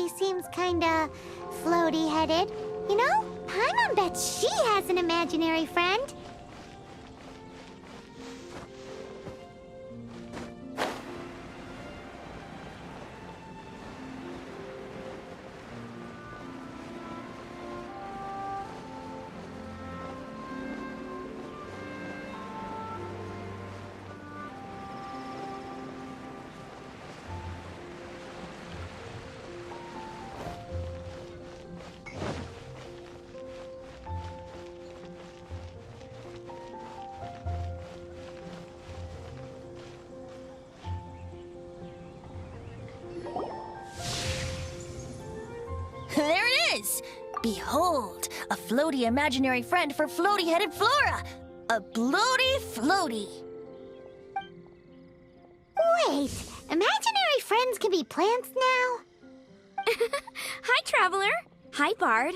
actually seems kinda floaty-headed. You know, Paimon bets she has an imaginary friend. There it is! Behold, a floaty imaginary friend for floaty-headed Flora! A bloaty floaty! Wait, imaginary friends can be plants now? Hi, Traveler. Hi, Bard.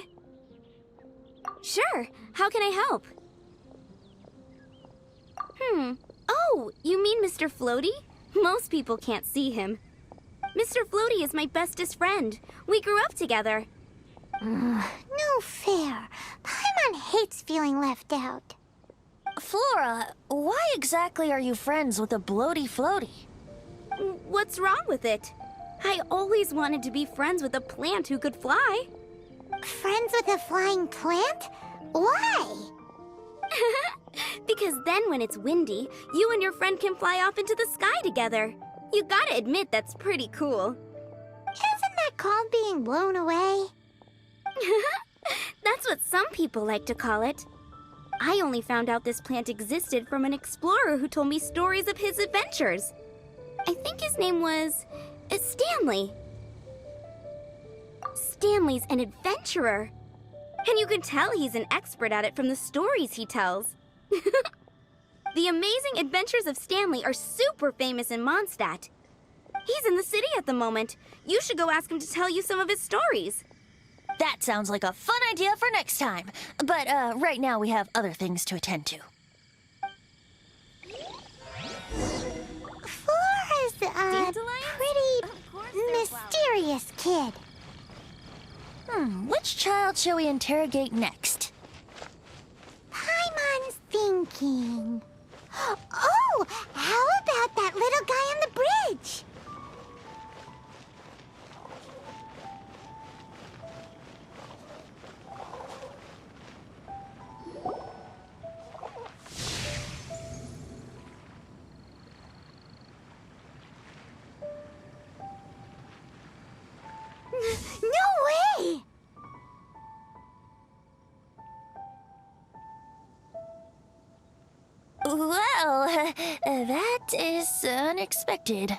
Sure, how can I help? Oh, you mean Mr. Floaty? Most people can't see him. Mr. Floaty is my bestest friend. We grew up together. No fair. Paimon hates feeling left out. Flora, why exactly are you friends with a bloaty floaty? What's wrong with it? I always wanted to be friends with a plant who could fly. Friends with a flying plant? Why? Because then when it's windy, you and your friend can fly off into the sky together. You gotta admit that's pretty cool. Isn't that called being blown away? That's what some people like to call it. I only found out this plant existed from an explorer who told me stories of his adventures. I think his name was Stanley. Stanley's an adventurer. And you can tell he's an expert at it from the stories he tells. The amazing adventures of Stanley are super famous in Mondstadt. He's in the city at the moment. You should go ask him to tell you some of his stories. That sounds like a fun idea for next time. But right now we have other things to attend to. Flora's a pretty mysterious kid. Which child shall we interrogate next? Paimon's thinking. Oh, how about that little guy on the bridge? No way! Well, that is unexpected.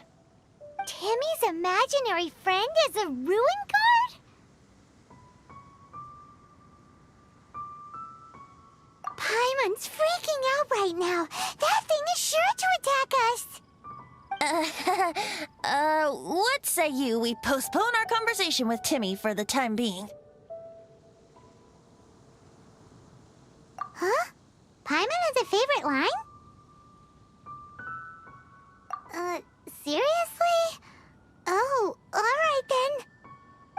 Timmy's imaginary friend is a ruin guard? Paimon's freaking out right now. That thing is sure to attack us. What say you we postpone our conversation with Timmy for the time being? Huh? Paimon has a favorite line? Seriously? Oh, alright then.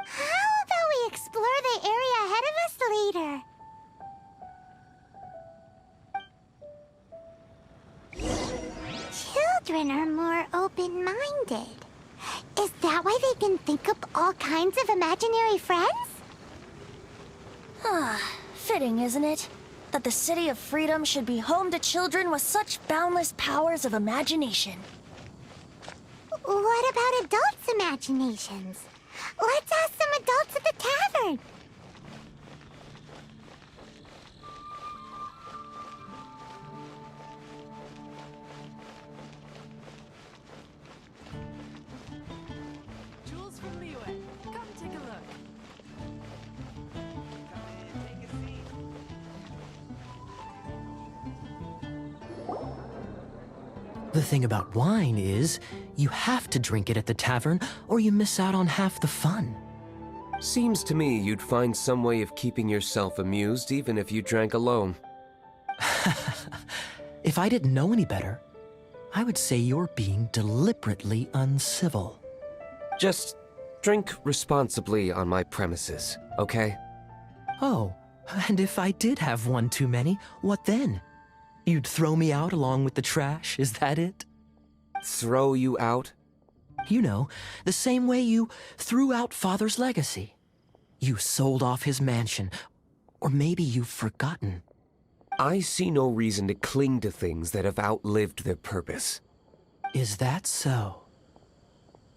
How about we explore the area ahead of us later? Children are more open-minded. Is that why they can think up all kinds of imaginary friends? Fitting, isn't it? That the City of Freedom should be home to children with such boundless powers of imagination. What about adults' imaginations? Let's ask some adults at the tavern. Jules from Liyue, come take a look. Come in, take a seat. The thing about wine is, you have to drink it at the tavern, or you miss out on half the fun. Seems to me you'd find some way of keeping yourself amused even if you drank alone. If I didn't know any better, I would say you're being deliberately uncivil. Just Drink responsibly on my premises, okay? Oh, and if I did have one too many, what then? You'd throw me out along with the trash, is that it? Throw you out? You know, the same way you threw out Father's legacy. You sold off his mansion, or maybe you've forgotten. I see no reason to cling to things that have outlived their purpose. Is that so?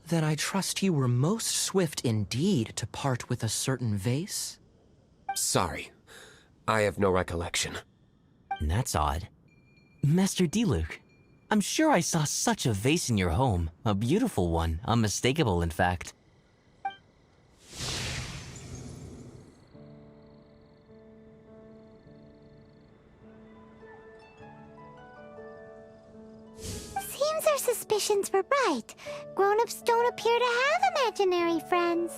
Then I trust you were most swift indeed to part with a certain vase? Sorry, I have no recollection. That's odd. Master Diluc, I'm sure I saw such a vase in your home. A beautiful one, unmistakable in fact. Seems our suspicions were right. Grown-ups don't appear to have imaginary friends.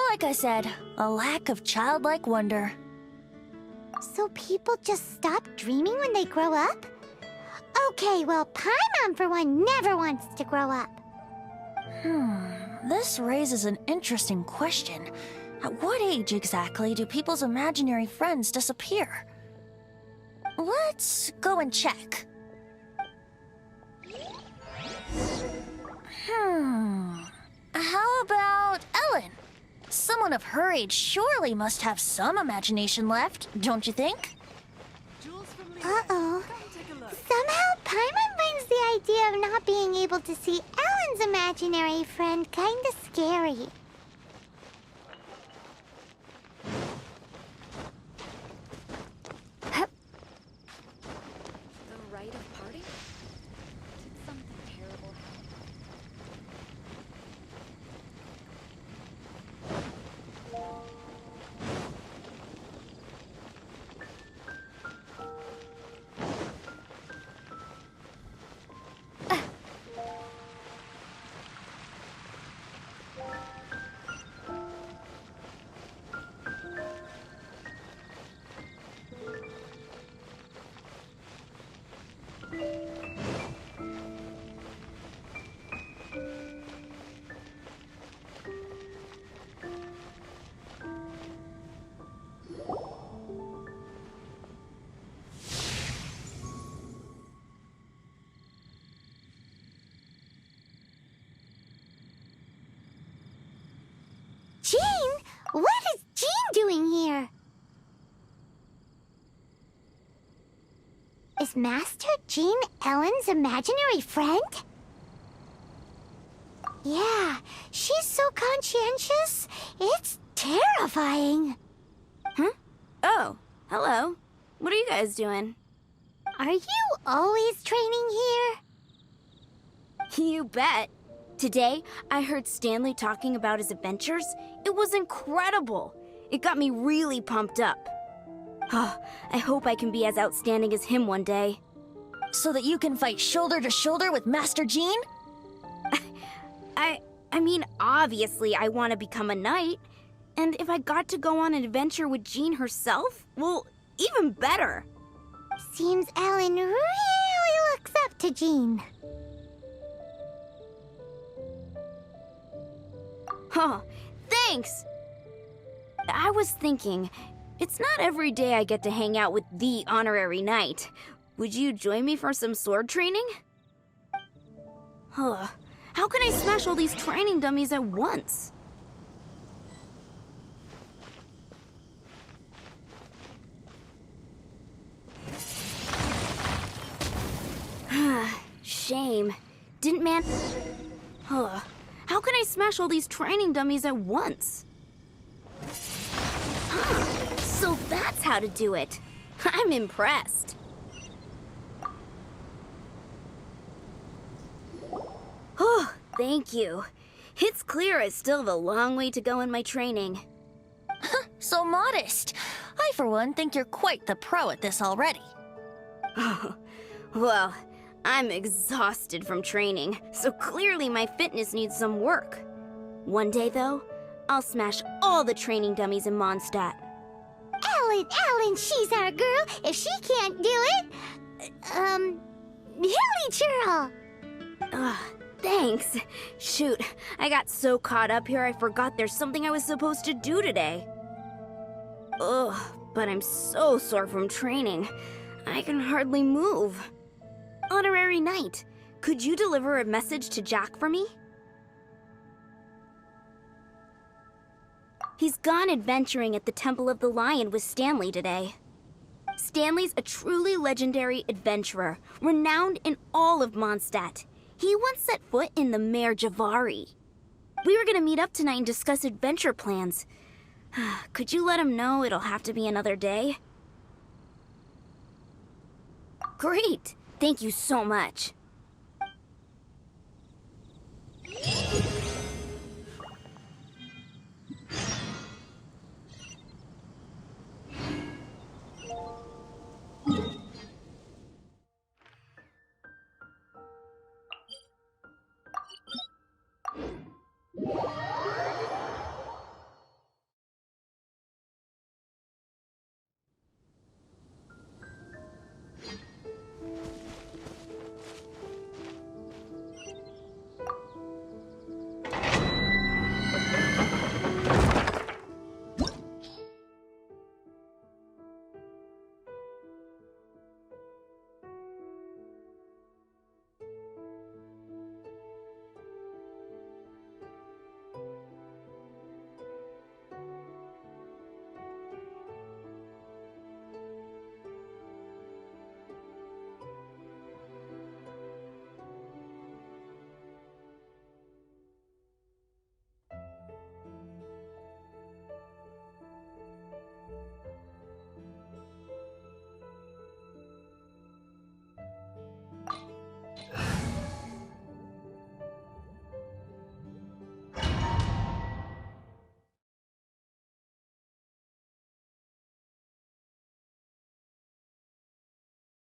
Like I said, a lack of childlike wonder. So people just stop dreaming when they grow up? Okay, well, Paimon for one never wants to grow up. This raises an interesting question. At what age exactly do people's imaginary friends disappear? Let's go and check. How about Ellen? Someone of her age surely must have some imagination left, don't you think? Jules from Lee. Uh-oh. Come take a look. Somehow, Paimon finds the idea of not being able to see Ellen's imaginary friend kinda scary. The rite of parting? Did something terrible happen? Jean? What is Jean doing here? Is Master Jean Ellen's imaginary friend? Yeah, she's so conscientious, it's terrifying. Oh, hello. What are you guys doing? Are you always training here? You bet. Today, I heard Stanley talking about his adventures. It was incredible. It got me really pumped up. I hope I can be as outstanding as him one day. So that you can fight shoulder to shoulder with Master Jean? I mean, obviously I want to become a knight. And if I got to go on an adventure with Jean herself, well, even better. Seems Ellen really looks up to Jean. Huh, thanks! I was thinking, it's not every day I get to hang out with the honorary knight. Would you join me for some sword training? Huh, how can I smash all these training dummies at once? Shame. Didn't man... Huh. How can I smash all these training dummies at once? So that's how to do it. I'm impressed. Oh, thank you. It's clear I still have a long way to go in my training. So modest. I, for one, think you're quite the pro at this already. Well, I'm exhausted from training, so clearly my fitness needs some work. One day, though, I'll smash all the training dummies in Mondstadt. Ellen, she's our girl. If she can't do it, he'll churl! Ugh, thanks. Shoot, I got so caught up here I forgot there's something I was supposed to do today. Ugh, but I'm so sore from training. I can hardly move. Honorary Knight, could you deliver a message to Jack for me? He's gone adventuring at the Temple of the Lion with Stanley today. Stanley's a truly legendary adventurer, renowned in all of Mondstadt. He once set foot in the Mare Javari. We were gonna meet up tonight and discuss adventure plans. Could you let him know it'll have to be another day? Great! Thank you so much.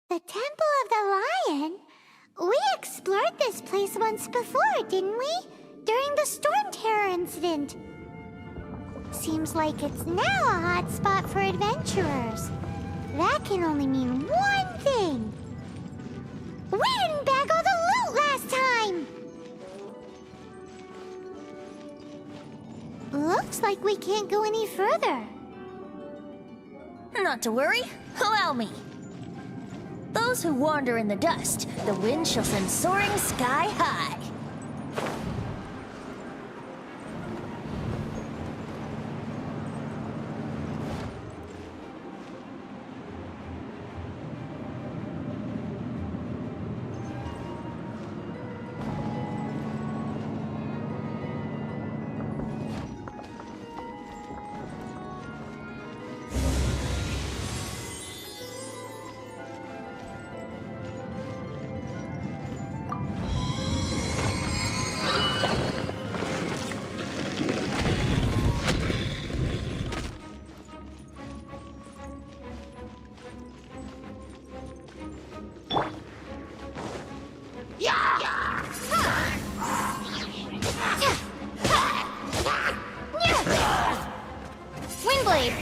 The Temple of the Lion? We explored this place once before, didn't we? During the Storm Terror incident. Seems like it's now a hot spot for adventurers. That can only mean one thing. We didn't bag all the loot last time! Looks like we can't go any further. Not to worry. Allow me. Those who wander in the dust, the wind shall send soaring sky high. Windblade!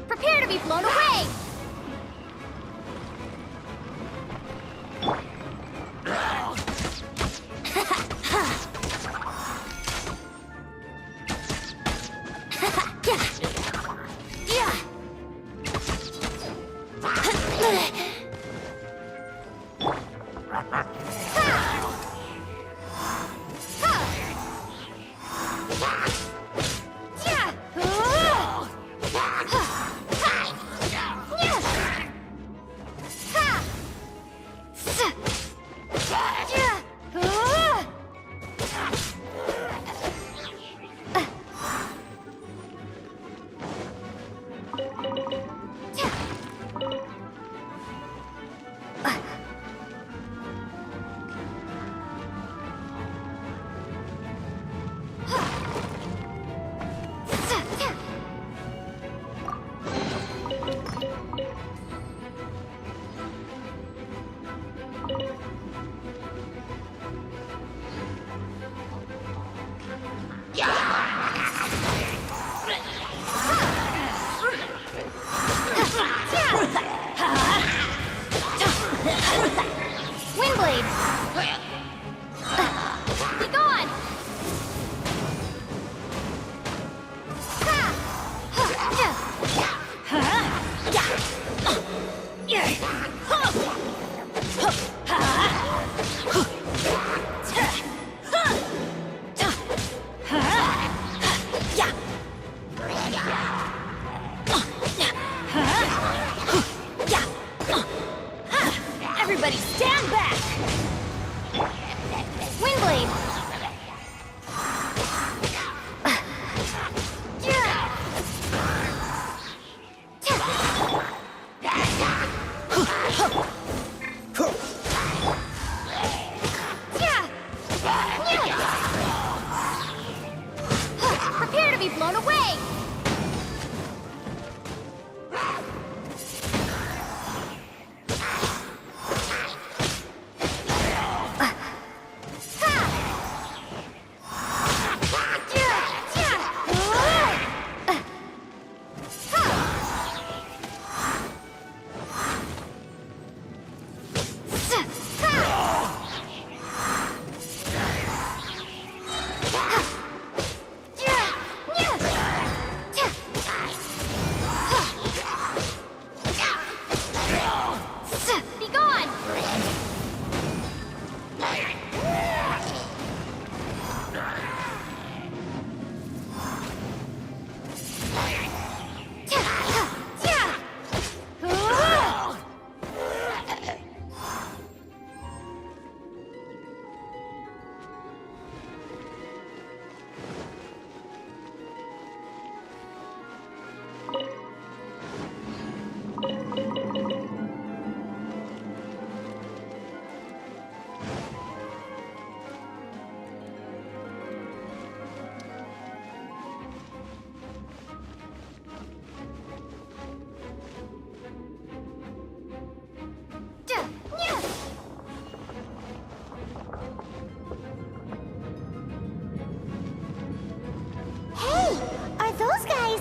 Prepare to be blown away! Everybody stand back! Windblade! Prepare to be blown away! Be gone! Hey, are those guys?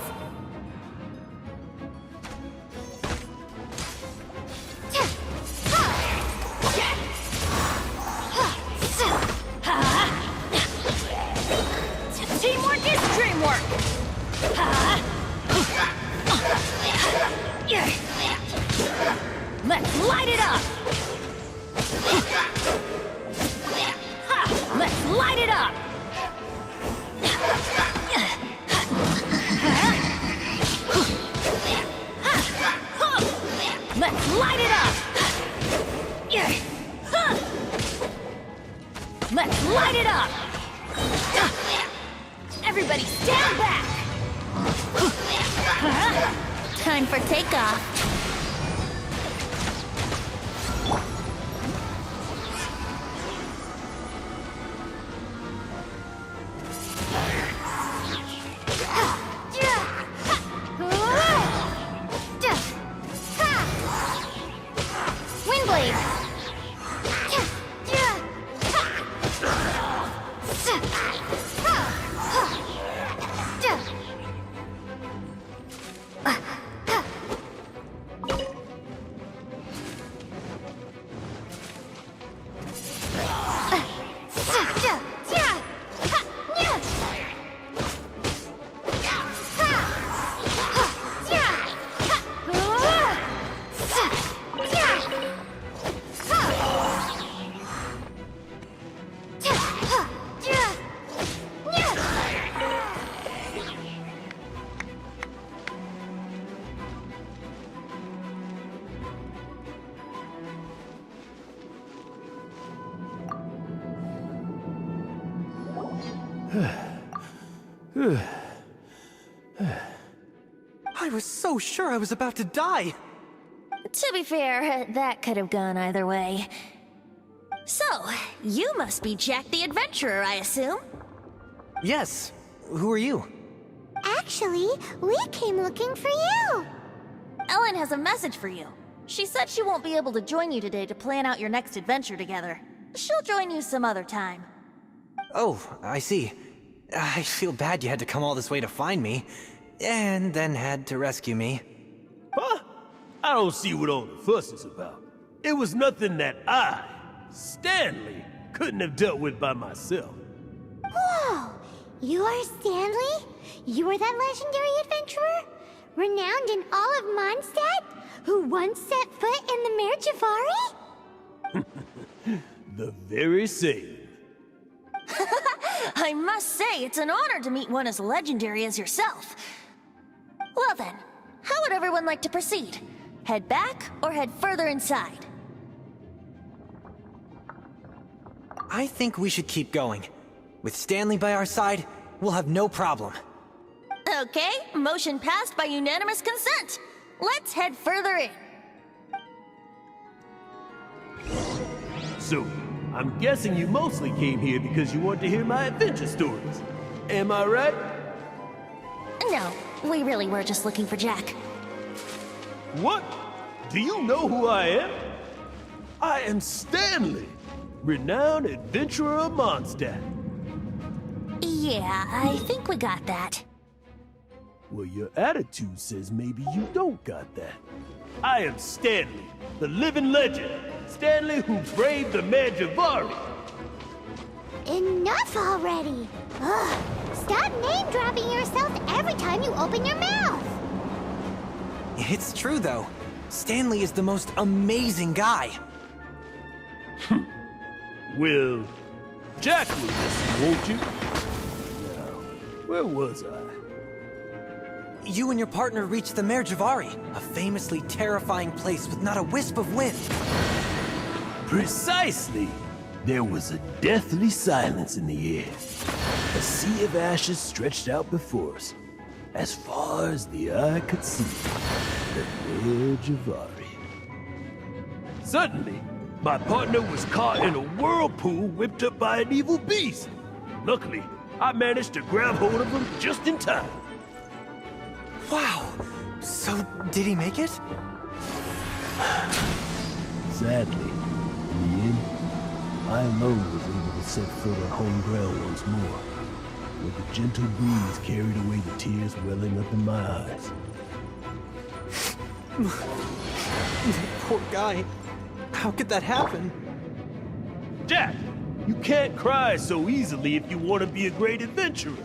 Teamwork is dreamwork! Let's light it up! Let's light it up! Let's light it up! Let's light it up! Everybody stand back! Time for takeoff. Windblade! I was so sure I was about to die. To be fair, that could have gone either way. So, you must be Jack the Adventurer, I assume? Yes. Who are you? Actually, we came looking for you. Ellen has a message for you. She said she won't be able to join you today to plan out your next adventure together. She'll join you some other time. Oh, I see. I feel bad you had to come all this way to find me, and then had to rescue me. Huh? I don't see what all the fuss is about. It was nothing that I, Stanley, couldn't have dealt with by myself. Whoa! You are Stanley? You are that legendary adventurer? Renowned in all of Mondstadt? who once set foot in the Mare Javari? The very same. I must say, it's an honor to meet one as legendary as yourself. Well then, how would everyone like to proceed? Head back or head further inside? I think we should keep going. With Stanley by our side, we'll have no problem. Okay, motion passed by unanimous consent. Let's head further in. So, I'm guessing you mostly came here because you want to hear my adventure stories. Am I right? No, we really were just looking for Jack. What? Do you know who I am? I am Stanley, renowned adventurer of Mondstadt. Yeah, I think we got that. Well, your attitude says maybe you don't got that. I am Stanley, the living legend. Stanley who braved the Mare Javari. Enough already! Ugh. Stop name-dropping yourself every time you open your mouth! It's true, though. Stanley is the most amazing guy. Well, Jack will listen, won't you? Now, where was I? You and your partner reached the Mare Javari, a famously terrifying place with not a wisp of wind. Precisely! There was a deathly silence in the air. A sea of ashes stretched out before us, as far as the eye could see. The Mare Javari. Suddenly, my partner was caught in a whirlpool whipped up by an evil beast. Luckily, I managed to grab hold of him just in time. Wow! So, did he make it? Sadly, in the end, I alone was able to set foot on home ground once more, with the gentle breeze carried away the tears welling up in my eyes. Poor guy. How could that happen? Jack, you can't cry so easily if you want to be a great adventurer.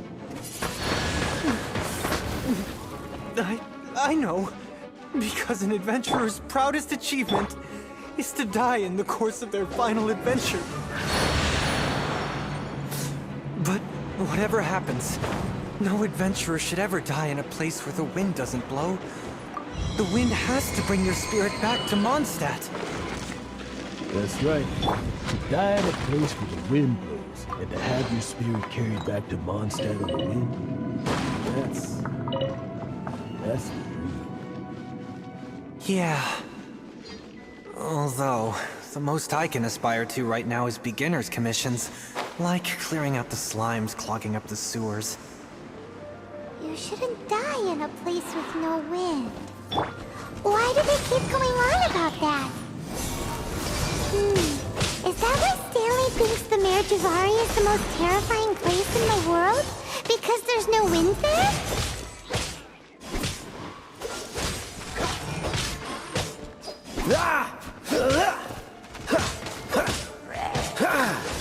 I know. Because an adventurer's proudest achievement is to die in the course of their final adventure. But whatever happens, no adventurer should ever die in a place where the wind doesn't blow. The wind has to bring your spirit back to Mondstadt. That's right. To die in a place where the wind blows, and to have your spirit carried back to Mondstadt on the wind, that's the dream. Yeah. Although, the most I can aspire to right now is beginner's commissions, like clearing out the slimes clogging up the sewers. You shouldn't die in a place with no wind. Why do they keep going on about that? Is that why Stanley thinks the Mare Javari is the most terrifying place in the world? Because there's no wind there?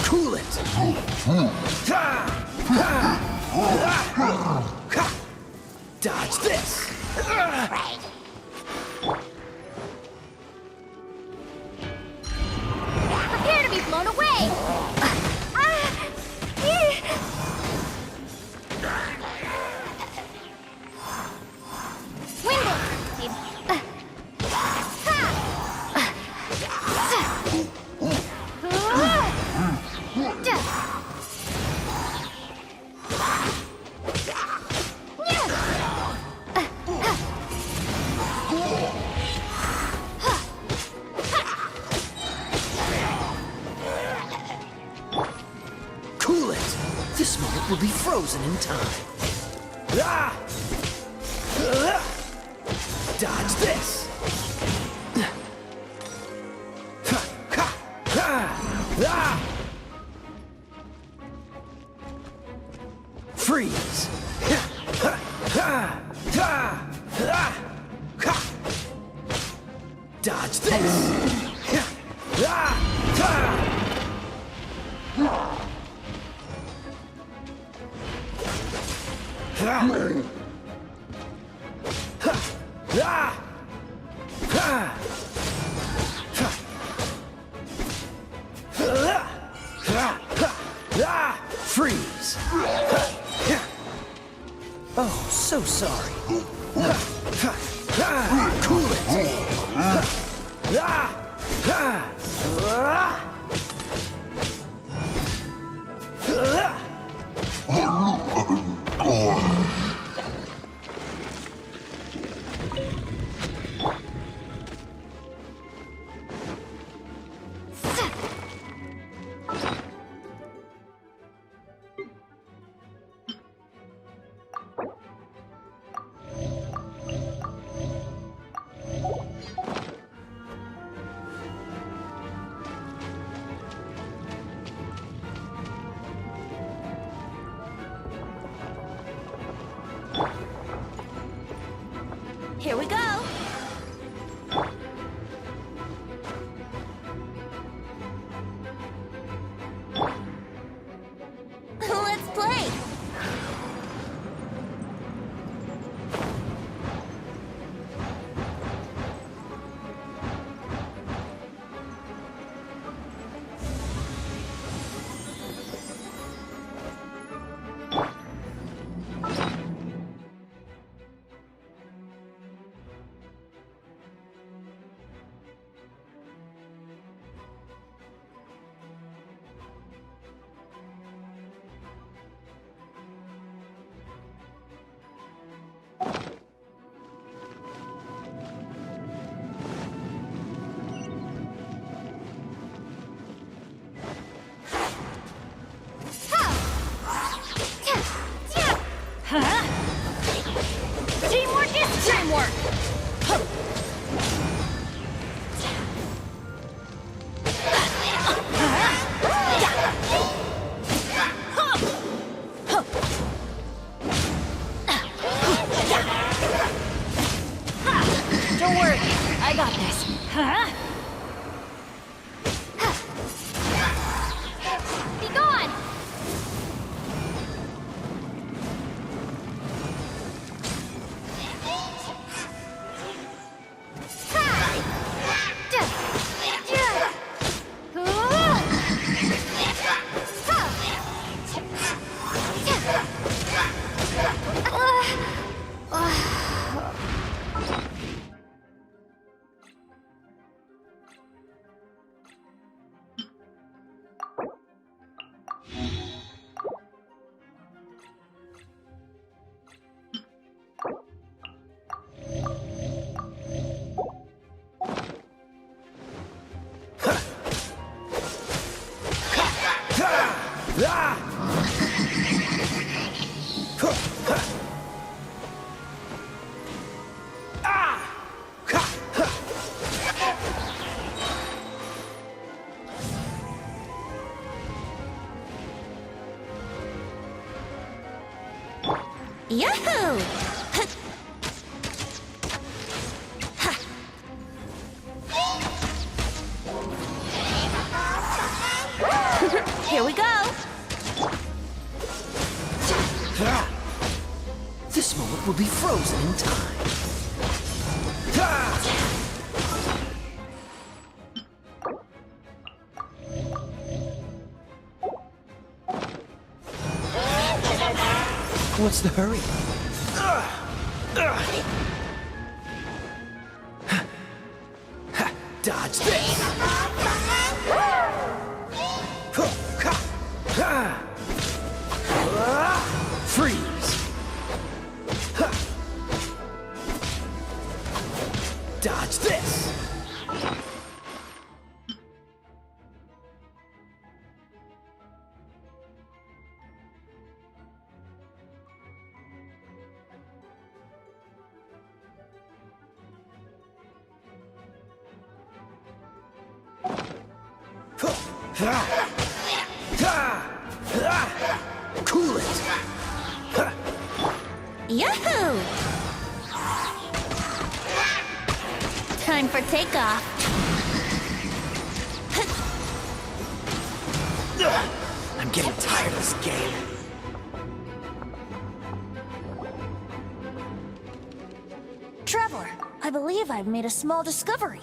Cool it! Dodge this! Prepare to be blown away! Cool it! This moment will be frozen in time. Dodge this! Freeze! Dodge this! sorry. Cool Here we go. Let's play. Teamwork is teamwork! Don't worry, I got this. Be gone! Yahoo! Here we go! This moment will be frozen in time. What's the hurry? Dodge this! Freeze! Dodge this! Cool it! Yahoo! Time for takeoff. I'm getting tired of this game. Traveler, I believe I've made a small discovery.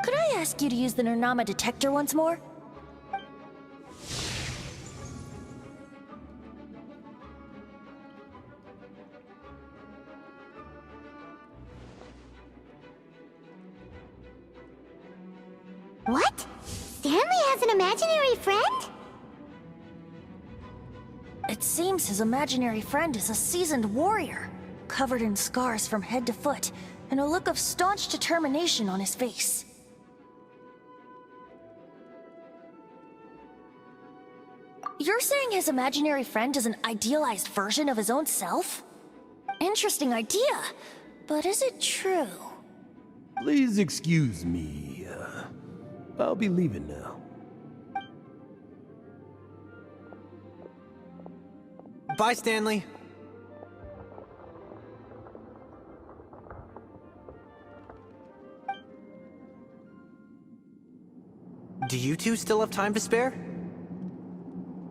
Could I ask you to use the Nernama detector once more? What? Stanley has an imaginary friend? It seems his imaginary friend is a seasoned warrior, covered in scars from head to foot, and a look of staunch determination on his face. You're saying his imaginary friend is an idealized version of his own self? Interesting idea, but is it true? Please excuse me. I'll be leaving now. Bye, Stanley. Do you two still have time to spare?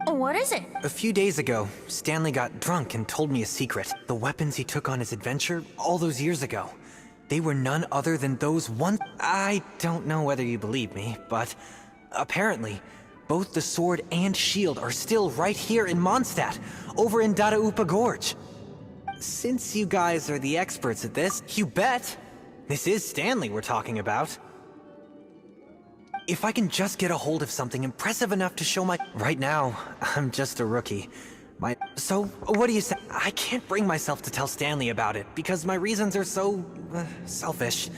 What is it? A few days ago, Stanley got drunk and told me a secret. The weapons he took on his adventure all those years ago. They were none other than those one... I don't know whether you believe me, but apparently, both the sword and shield are still right here in Mondstadt, over in Dadaupa Gorge. Since you guys are the experts at this, you bet! This is Stanley we're talking about. If I can just get a hold of something impressive enough to show my... Right now, I'm just a rookie. So, what do you say? I can't bring myself to tell Stanley about it, because my reasons are so... selfish.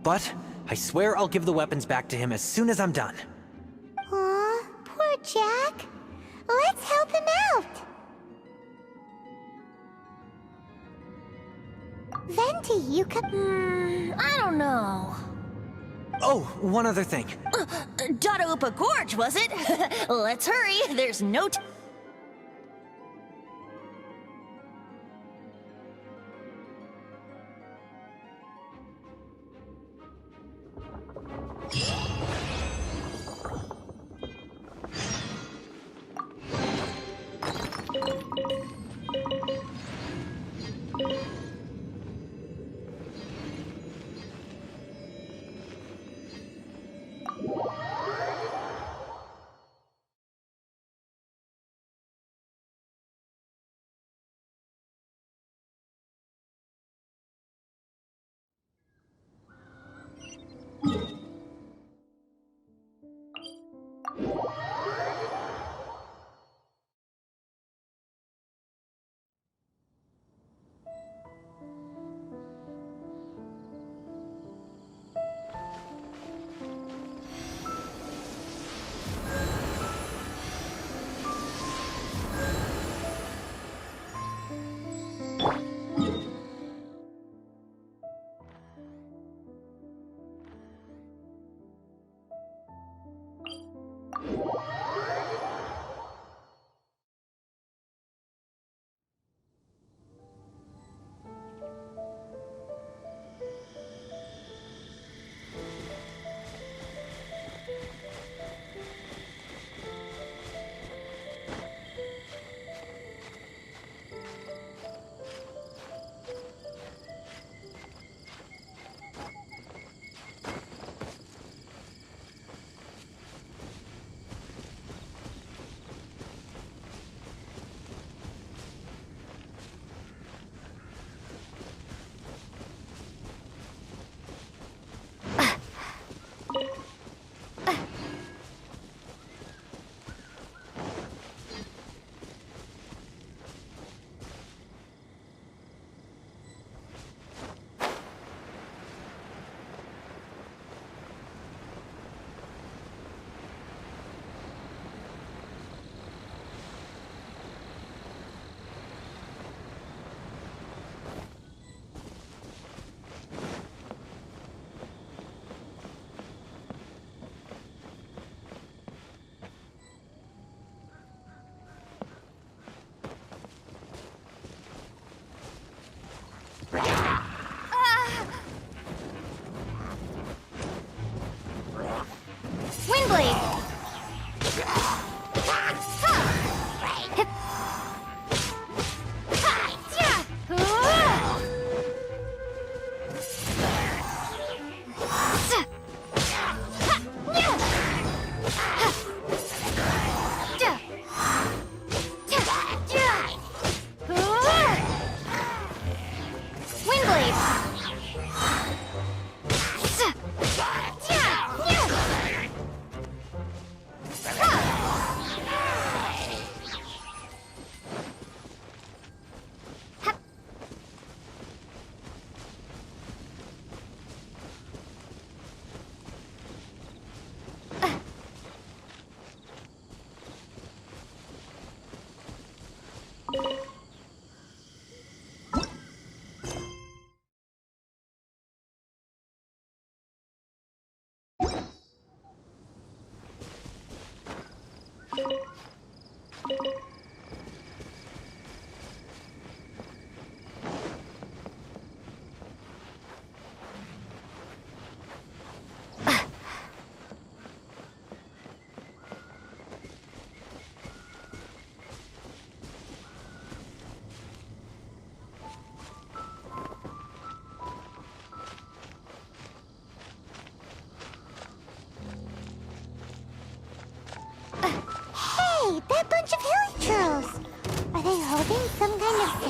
But, I swear I'll give the weapons back to him as soon as I'm done. Aw, poor Jack. Let's help him out. Venti, you could... I don't know. Oh, one other thing. Dadaupa Gorge, was it? Let's hurry, there's no time.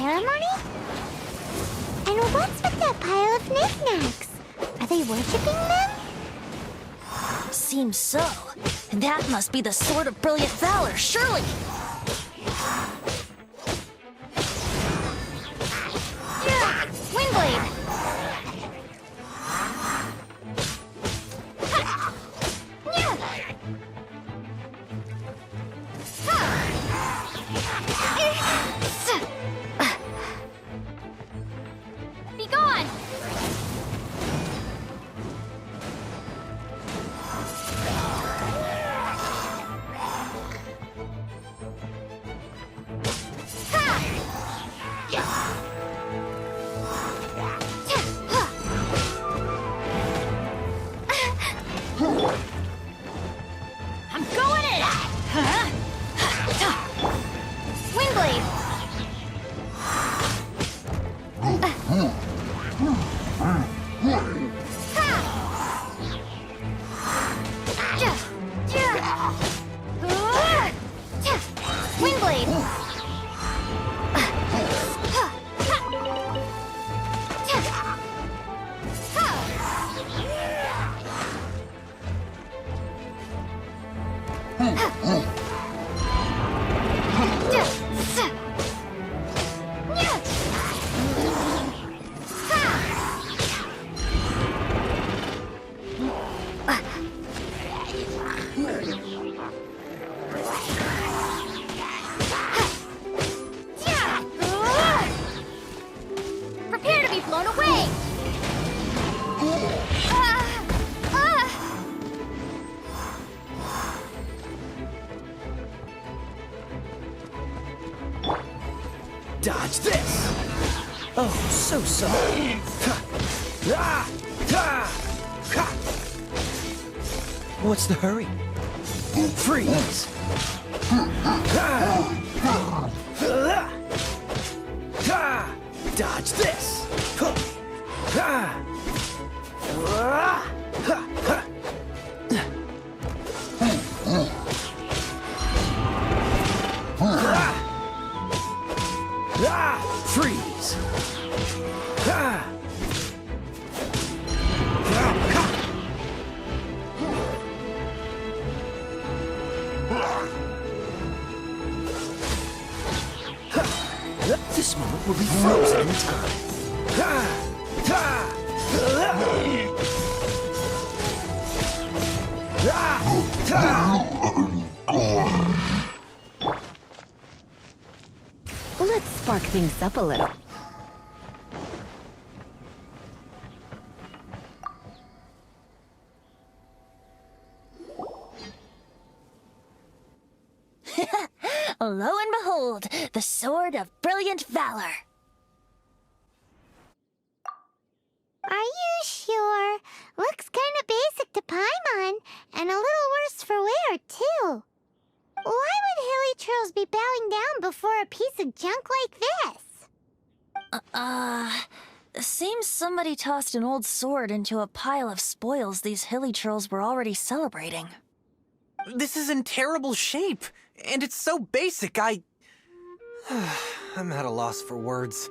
ceremony? And what's with that pile of knickknacks? Are they worshipping them? Seems so. And that must be the Sword of Brilliant Valor, surely! Yeah! Windblade! Be gone! I'm going in! Windblade! Windblade! Prepare to be blown away! Dodge this! Oh, so sorry. What's the hurry? Freeze! Dodge this! Freeze! This moment will be frozen in time. Let's spark things up a little. Lo and behold, the Sword of Brilliant Valor. Are you sure? Looks kinda basic to Paimon, and a little worse for wear, too. Why would hilly trolls be bowing down before a piece of junk like this? Seems somebody tossed an old sword into a pile of spoils these hilly trolls were already celebrating. This is in terrible shape, and it's so basic, I'm at a loss for words.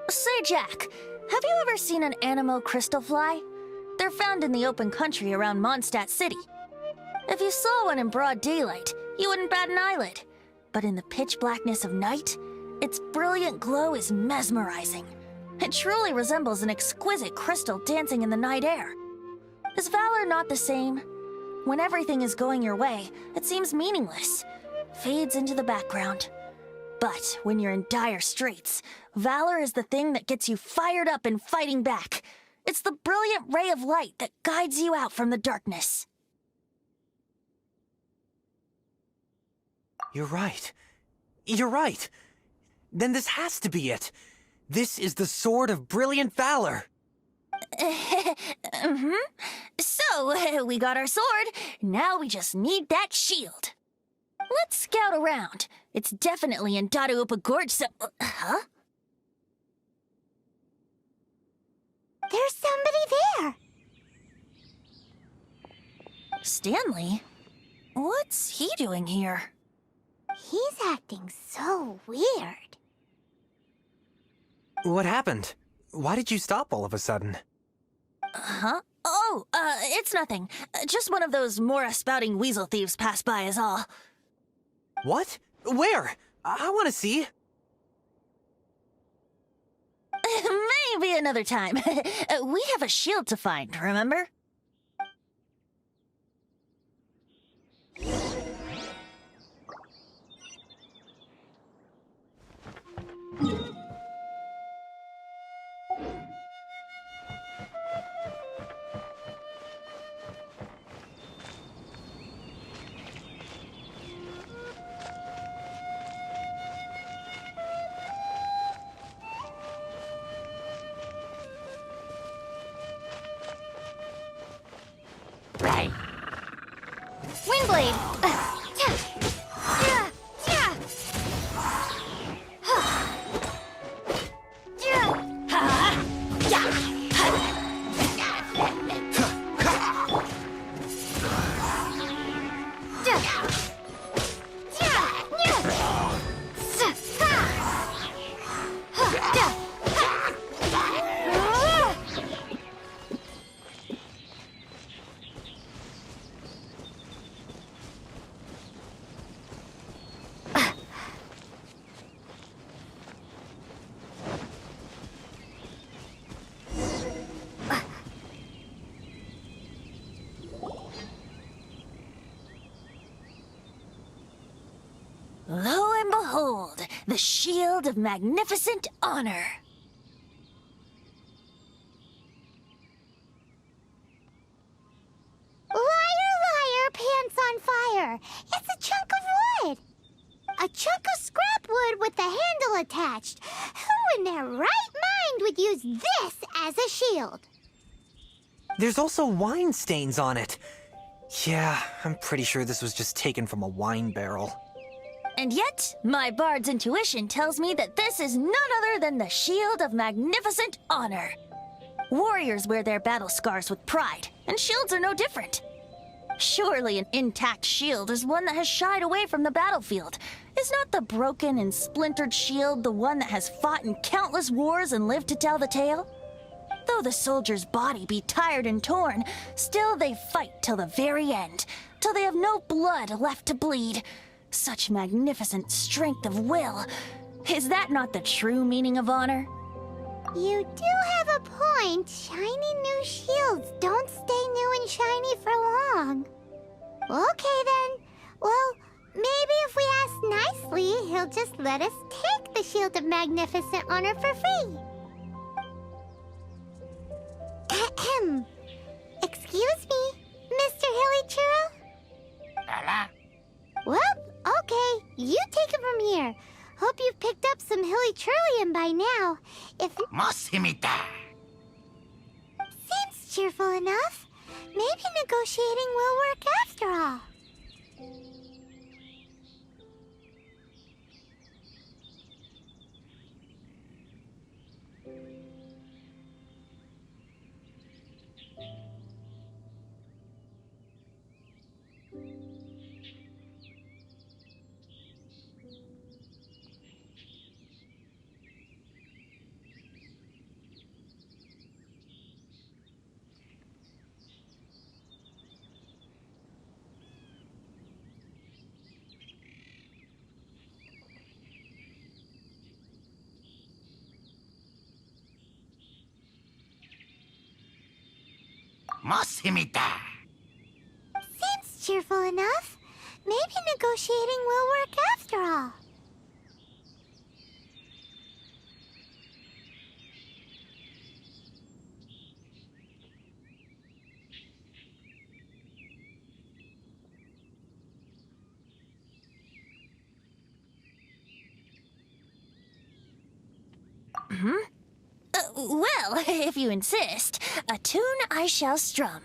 Say, Jack, have you ever seen an Anemo crystal fly? They're found in the open country around Mondstadt City. If you saw one in broad daylight, you wouldn't bat an eyelid. But in the pitch blackness of night, its brilliant glow is mesmerizing. It truly resembles an exquisite crystal dancing in the night air. Is valor not the same? When everything is going your way, it seems meaningless, fades into the background. But when you're in dire straits, valor is the thing that gets you fired up and fighting back. It's the brilliant ray of light that guides you out from the darkness. You're right. You're right. Then this has to be it. This is the Sword of Brilliant Valor. So, we got our sword. Now we just need that shield. Let's scout around. It's definitely in Dadaupa Gorge, so... Huh? There's somebody there. Stanley? What's he doing here? He's acting so weird. What happened? Why did you stop all of a sudden? Huh? Oh, it's nothing. Just one of those Mora-spouting weasel thieves passed by is all. What? Where? I want to see. Maybe another time. We have a shield to find, remember? Windblade! Lo and behold, the shield of magnificent honor. Liar, liar, pants on fire. It's a chunk of wood. A chunk of scrap wood with the handle attached. Who in their right mind would use this as a shield? There's also wine stains on it. Yeah, I'm pretty sure this was just taken from a wine barrel. And yet, my bard's intuition tells me that this is none other than the shield of magnificent honor. Warriors wear their battle scars with pride, and shields are no different. Surely an intact shield is one that has shied away from the battlefield. Is not the broken and splintered shield the one that has fought in countless wars and lived to tell the tale? Though the soldier's body be tired and torn, still they fight till the very end, till they have no blood left to bleed. Such magnificent strength of will. Is that not the true meaning of honor? You do have a point. Shiny new shields don't stay new and shiny for long. Okay then. Well, maybe if we ask nicely, he'll just let us take the Shield of Magnificent Honor for free. Ahem. Excuse me, Mr. Hillychurl? Well, okay. You take it from here. Hope you've picked up some Hillychurlium by now. If... Seems cheerful enough. Maybe negotiating will work after all. Seems cheerful enough. Maybe negotiating will work after all. Well, if you insist, a tune I shall strum.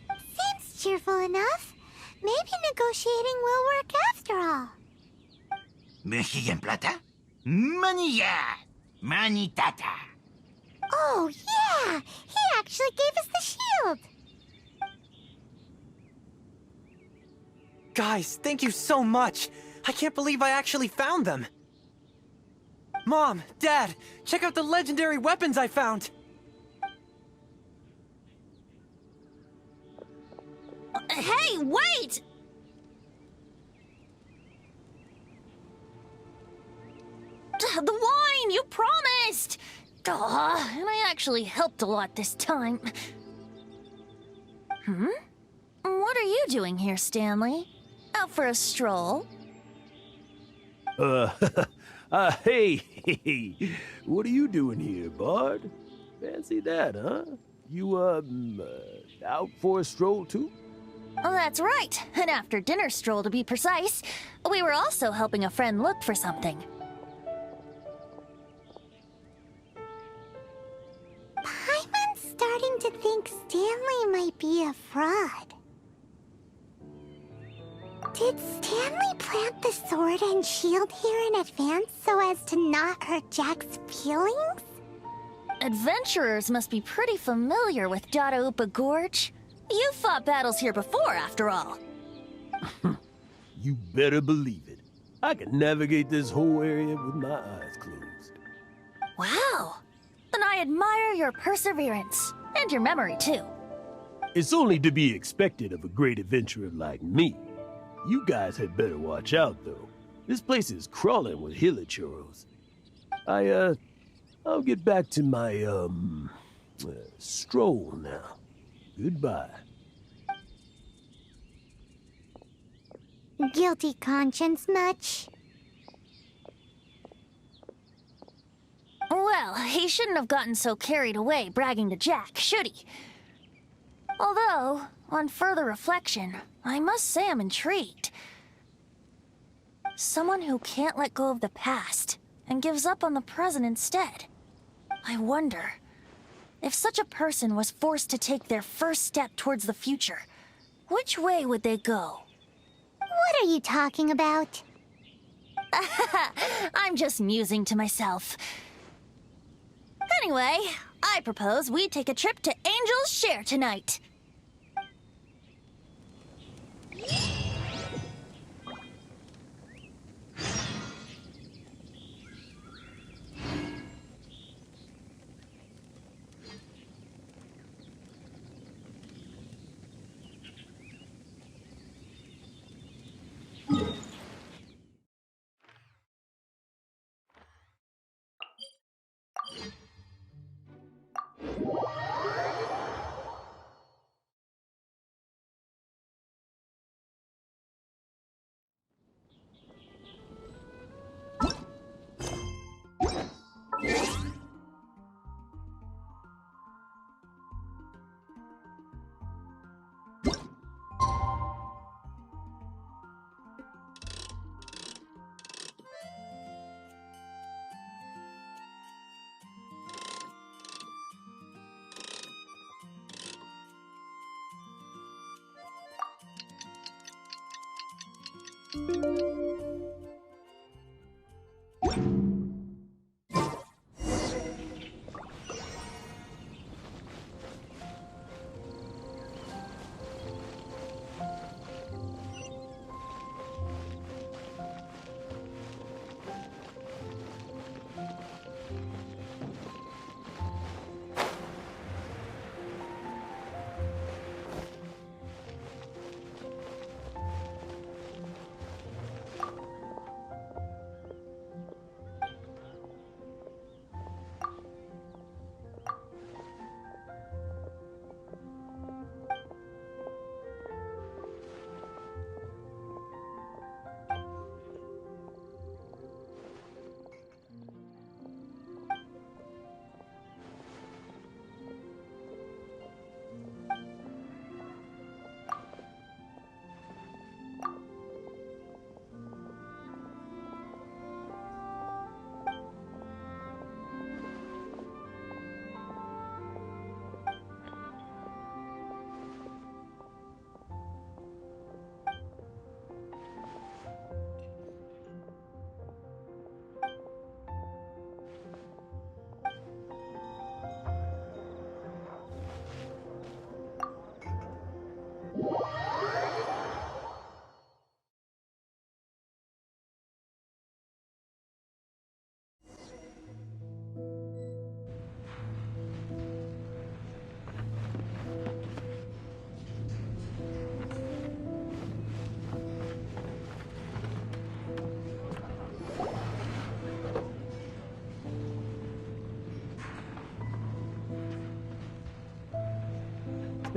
Seems cheerful enough. Maybe negotiating will work after all. Oh, yeah! He actually gave us the shield! Guys, thank you so much! I can't believe I actually found them! Mom, Dad, check out the legendary weapons I found! Hey, wait! The wine, you promised! And I actually helped a lot this time. What are you doing here, Stanley? Out for a stroll? Hey, what are you doing here, Bard? Fancy that, huh? You, out for a stroll too? Oh, that's right. An after-dinner stroll, to be precise. We were also helping a friend look for something. Paimon's starting to think Stanley might be a fraud. Did Stanley plant the sword and shield here in advance so as to not hurt Jack's feelings? Adventurers must be pretty familiar with Dadaupa Gorge. You've fought battles here before, after all. You better believe it. I can navigate this whole area with my eyes closed. Wow. Then I admire your perseverance. And your memory, too. It's only to be expected of a great adventurer like me. You guys had better watch out, though. This place is crawling with hilichoros. I'll get back to my, stroll now. Goodbye. Guilty conscience much? Well, he shouldn't have gotten so carried away bragging to Jack, should he? Although, on further reflection, I must say I'm intrigued. Someone who can't let go of the past and gives up on the present instead. I wonder, if such a person was forced to take their first step towards the future, which way would they go? What are you talking about? I'm just musing to myself. Anyway, I propose we take a trip to Angel's Share tonight.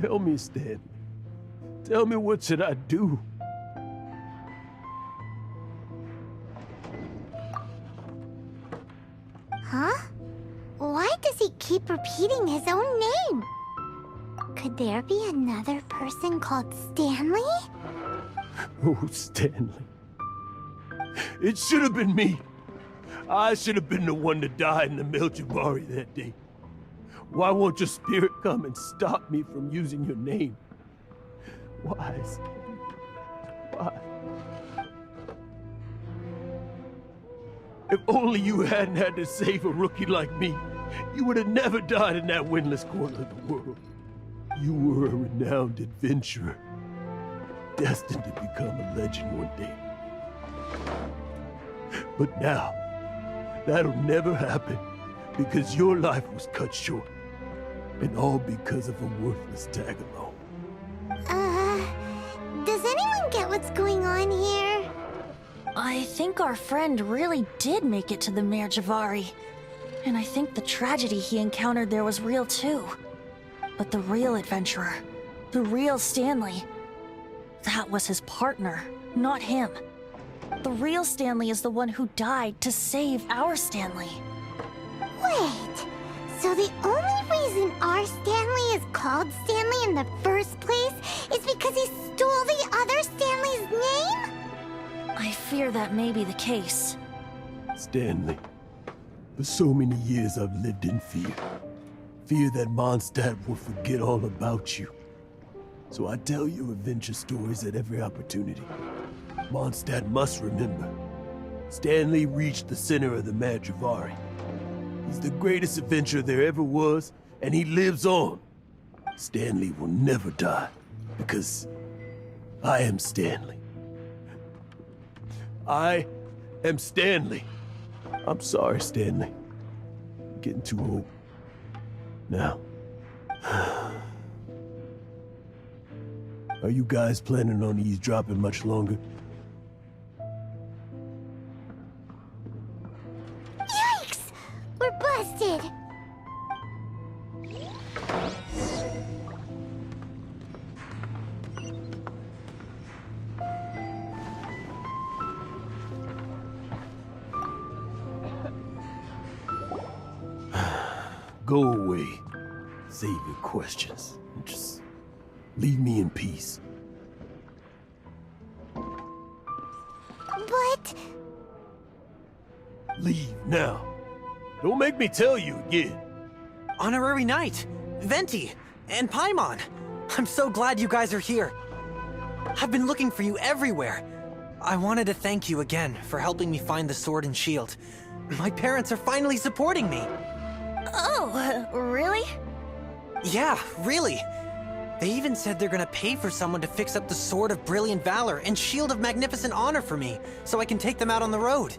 Tell me, Stanley. Tell me, what should I do? Huh? Why does he keep repeating his own name? Could there be another person called Stanley? Oh, Stanley. It should have been me. I should have been the one to die in the Melchivari that day. Why won't your spirit come and stop me from using your name? Why? Why? If only you hadn't had to save a rookie like me, you would have never died in that windless corner of the world. You were a renowned adventurer, destined to become a legend one day. But now, that'll never happen, because your life was cut short, and all because of a worthless tag-along. Does anyone get what's going on here? I think our friend really did make it to the Merjavari. And I think the tragedy he encountered there was real too. But the real adventurer, the real Stanley, that was his partner, not him. The real Stanley is the one who died to save our Stanley. Wait, so the only reason our Stanley is called Stanley in the first place is because he stole the other Stanley's name? I fear that may be the case. Stanley, for so many years I've lived in fear. Fear that Mondstadt will forget all about you. So I tell you adventure stories at every opportunity. Mondstadt must remember. Stanley reached the center of the Merjavari. He's the greatest adventurer there ever was, and he lives on. Stanley will never die, because I am Stanley. I am Stanley. I'm sorry, Stanley. I'm getting too old. Now. Are you guys planning on eavesdropping much longer? Yikes! We're busted! Go away. Save your questions. Just leave me in peace. But... Leave now. Don't make me tell you again. Honorary Knight, Venti, and Paimon. I'm so glad you guys are here. I've been looking for you everywhere. I wanted to thank you again for helping me find the sword and shield. My parents are finally supporting me. Oh, really? Yeah, really. They even said they're gonna pay for someone to fix up the Sword of Brilliant Valor and Shield of Magnificent Honor for me, so I can take them out on the road.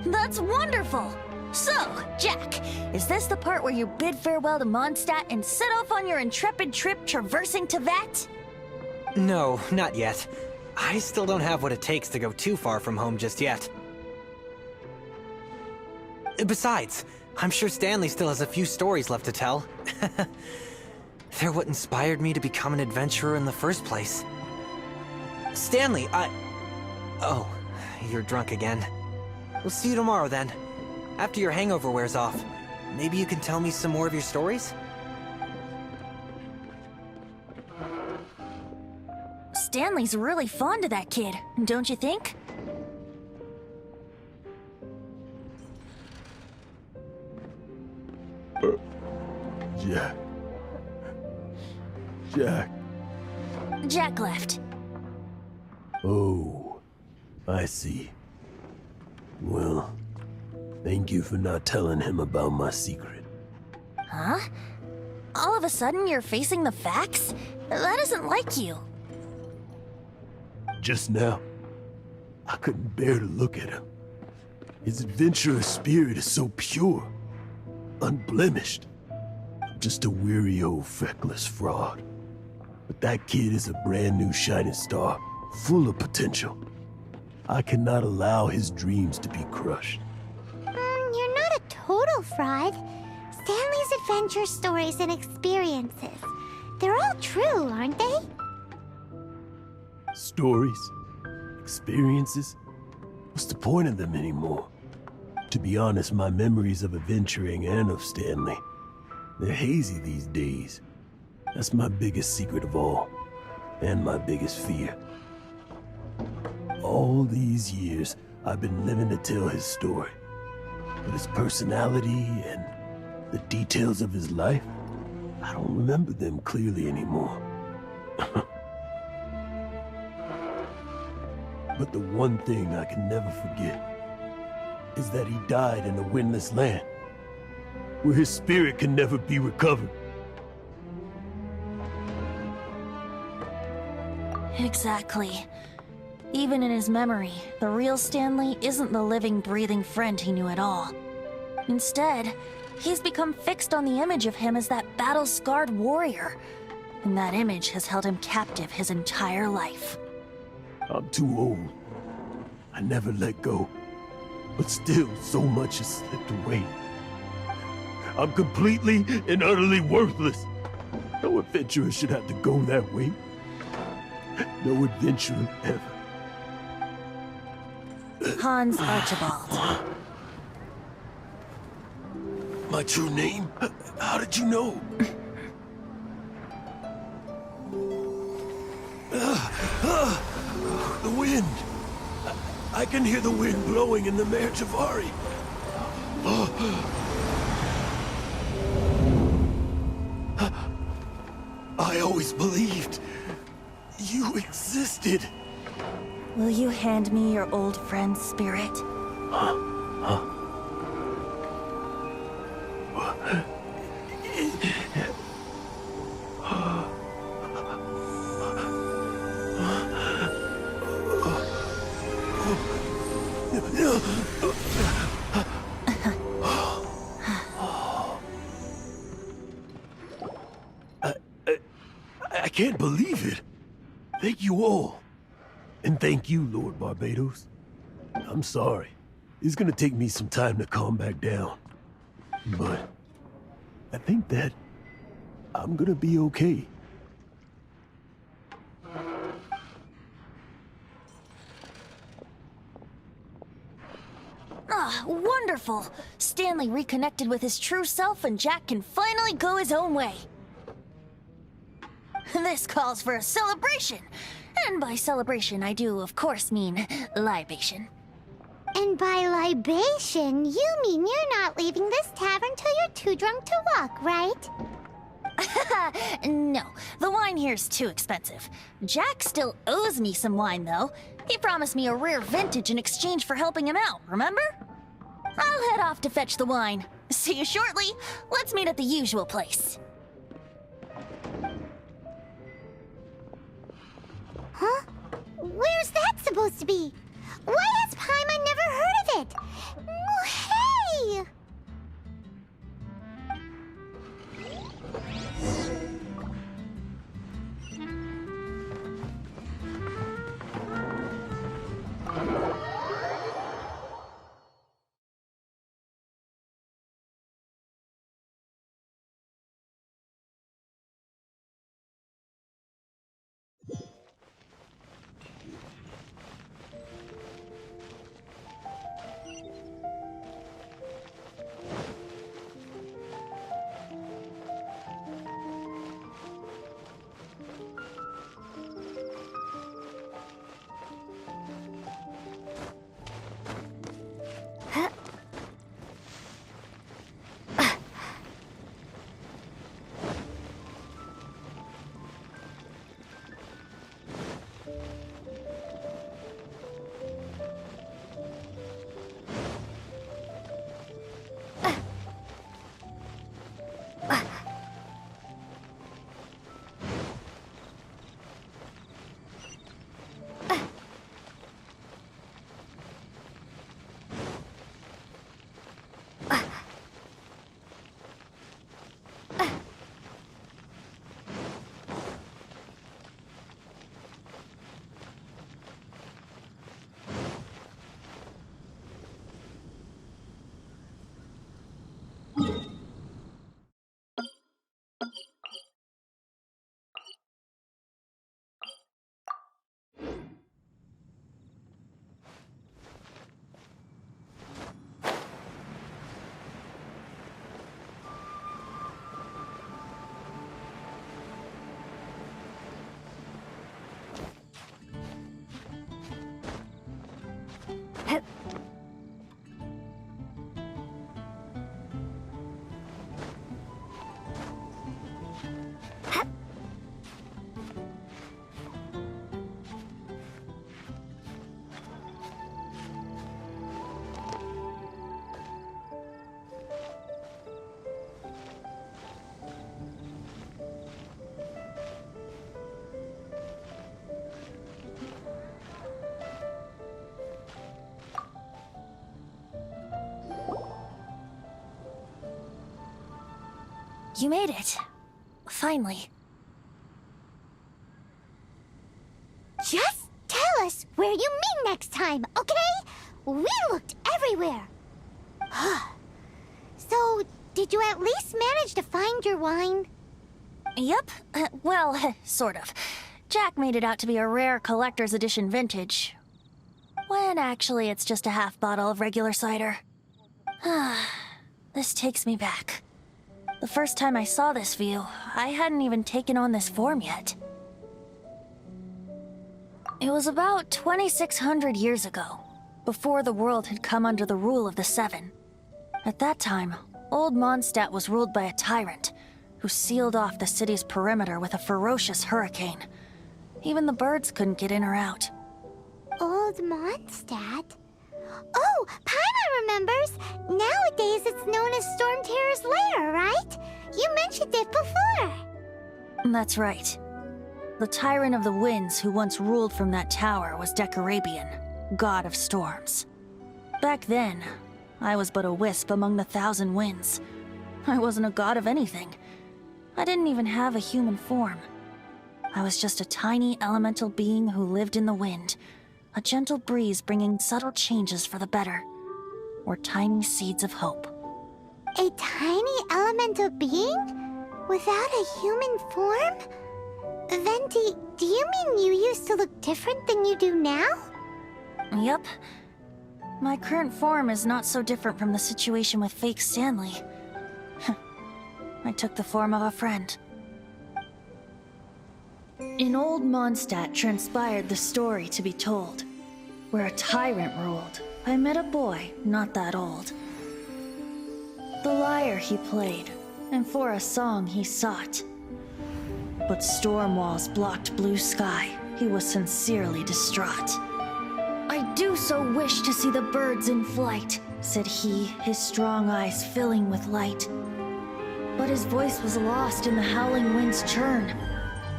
That's wonderful! So, Jack, is this the part where you bid farewell to Mondstadt and set off on your intrepid trip traversing Teyvat? No, not yet. I still don't have what it takes to go too far from home just yet. Besides, I'm sure Stanley still has a few stories left to tell. They're what inspired me to become an adventurer in the first place. Stanley, Oh, you're drunk again. We'll see you tomorrow then. After your hangover wears off. Maybe you can tell me some more of your stories? Stanley's really fond of that kid, don't you think? Jack. Jack. Jack left. Oh, I see. Well, thank you for not telling him about my secret. Huh? All of a sudden you're facing the facts? That isn't like you. Just now, I couldn't bear to look at him. His adventurous spirit is so pure, unblemished. I'm just a weary old feckless fraud. But that kid is a brand new shining star, full of potential. I cannot allow his dreams to be crushed. You're not a total fraud. Stanley's adventure stories and experiences. They're all true, aren't they? Stories? Experiences? What's the point of them anymore? To be honest, my memories of adventuring and of Stanley, they're hazy these days. That's my biggest secret of all, and my biggest fear. All these years, I've been living to tell his story. But his personality and the details of his life, I don't remember them clearly anymore. But the one thing I can never forget is that he died in a windless land, where his spirit can never be recovered. Exactly. Even in his memory, the real Stanley isn't the living, breathing friend he knew at all. Instead, he's become fixed on the image of him as that battle-scarred warrior, and that image has held him captive his entire life. I'm too old. I never let go. But still, so much has slipped away. I'm completely and utterly worthless. No adventurer should have to go that way. No adventurer ever. Hans Archibald. My true name? How did you know? The wind. I can hear the wind blowing in the Mare Javari. I always believed you existed. Will you hand me your old friend's spirit? I can't believe it. Thank you all. And thank you, Lord Barbados. I'm sorry. It's gonna take me some time to calm back down. But I think that I'm gonna be okay. Ah, wonderful! Stanley reconnected with his true self and Jack can finally go his own way. This calls for a celebration! And by celebration, I do, of course, mean libation. And by libation, you mean you're not leaving this tavern till you're too drunk to walk, right? No, the wine here's too expensive. Jack still owes me some wine, though. He promised me a rare vintage in exchange for helping him out, remember? I'll head off to fetch the wine. See you shortly. Let's meet at the usual place. Huh? Where's that supposed to be? Why has Paimon never heard of it? Hey! You made it. Finally. Just tell us where you meet next time, okay? We looked everywhere. So, did you at least manage to find your wine? Yep. Well, sort of. Jack made it out to be a rare collector's edition vintage. When actually it's just a half bottle of regular cider. This takes me back. The first time I saw this view, I hadn't even taken on this form yet. It was about 2,600 years ago, before the world had come under the rule of the Seven. At that time, old Mondstadt was ruled by a tyrant, who sealed off the city's perimeter with a ferocious hurricane. Even the birds couldn't get in or out. Old Mondstadt? Oh, Paimon remembers! Nowadays it's known as Storm Terror's lair, right? You mentioned it before! That's right. The Tyrant of the Winds who once ruled from that tower was Decarabian, god of storms. Back then, I was but a wisp among the 1,000 winds. I wasn't a god of anything. I didn't even have a human form. I was just a tiny elemental being who lived in the wind, a gentle breeze bringing subtle changes for the better, or tiny seeds of hope. A tiny elemental being? Without a human form? Venti, do you mean you used to look different than you do now? Yep. My current form is not so different from the situation with fake Stanley. I took the form of a friend. In old Mondstadt transpired the story to be told. Where a tyrant ruled, I met a boy not that old. The lyre he played, and for a song he sought. But storm walls blocked blue sky, he was sincerely distraught. I do so wish to see the birds in flight, said he, his strong eyes filling with light. But his voice was lost in the howling wind's churn,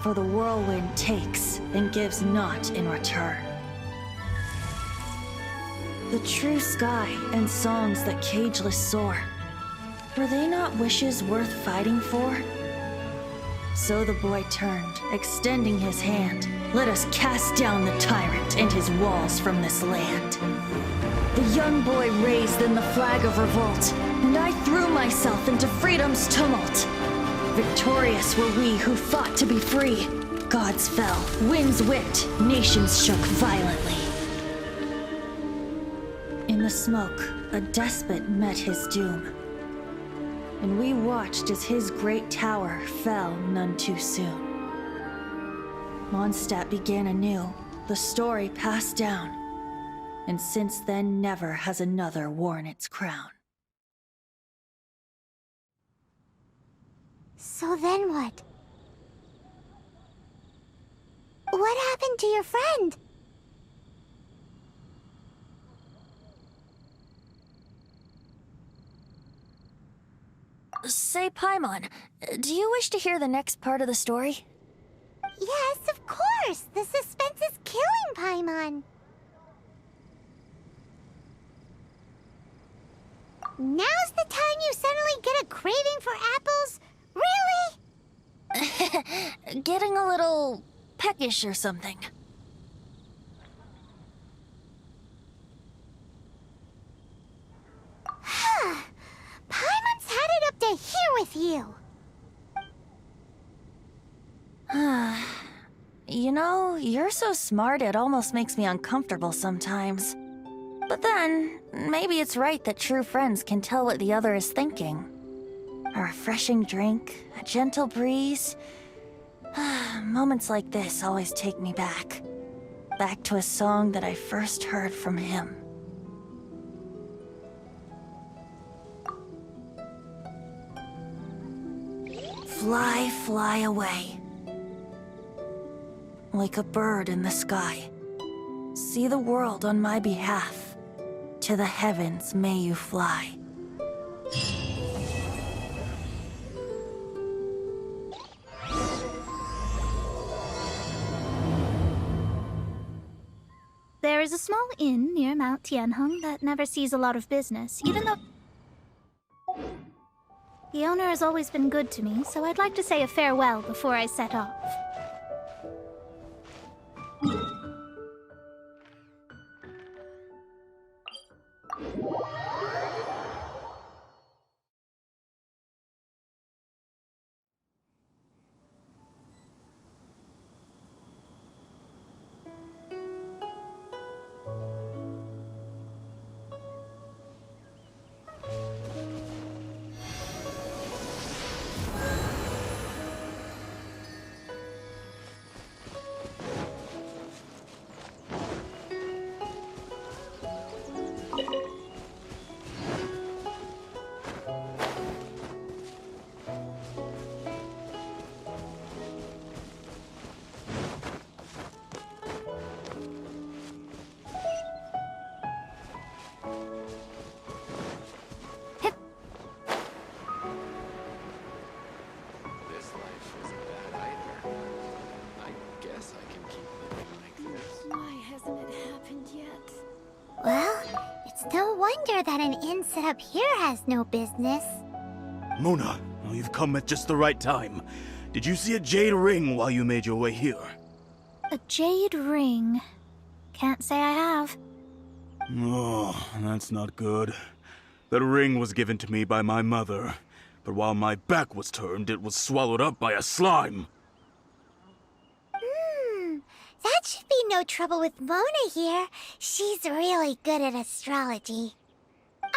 for the whirlwind takes and gives not in return. The true sky and songs that cageless soar, were they not wishes worth fighting for? So the boy turned, extending his hand. Let us cast down the tyrant and his walls from this land. The young boy raised then the flag of revolt, and I threw myself into freedom's tumult. Victorious were we who fought to be free. Gods fell, winds whipped, nations shook violently. In the smoke, a despot met his doom. And we watched as his great tower fell none too soon. Mondstadt began anew, the story passed down, and since then never has another worn its crown. So then what? What happened to your friend? Say, Paimon, do you wish to hear the next part of the story? Yes, of course! The suspense is killing Paimon! Now's the time you suddenly get a craving for apples? Really? Getting a little peckish or something. Paimon's had it up to here with you! You know, you're so smart it almost makes me uncomfortable sometimes. But then, maybe it's right that true friends can tell what the other is thinking. A refreshing drink, a gentle breeze. Moments like this always take me back. Back to a song that I first heard from him. Fly, fly away. Like a bird in the sky. See the world on my behalf. To the heavens may you fly. There is a small inn near Mount Tianheng that never sees a lot of business, The owner has always been good to me, so I'd like to say a farewell before I set off. Well, it's no wonder that an inn set up here has no business. Mona, you've come at just the right time. Did you see a jade ring while you made your way here? A jade ring? Can't say I have. Oh, that's not good. That ring was given to me by my mother, but while my back was turned, it was swallowed up by a slime. That should be no trouble with Mona here. She's really good at astrology.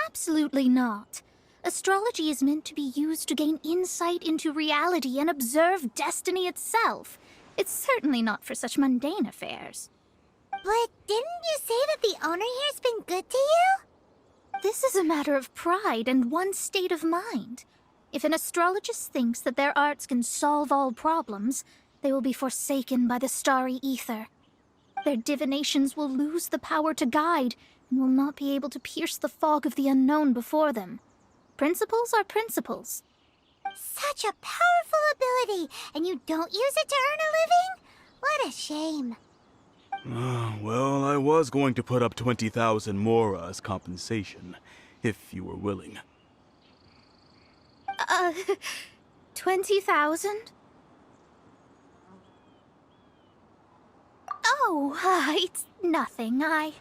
Absolutely not. Astrology is meant to be used to gain insight into reality and observe destiny itself. It's certainly not for such mundane affairs. But didn't you say that the owner here's been good to you? This is a matter of pride and one's state of mind. If an astrologist thinks that their arts can solve all problems, they will be forsaken by the starry ether. Their divinations will lose the power to guide and will not be able to pierce the fog of the unknown before them. Principles are principles. Such a powerful ability, and you don't use it to earn a living? What a shame. Well, I was going to put up 20,000 mora as compensation, if you were willing. 20,000? Oh, it's nothing. I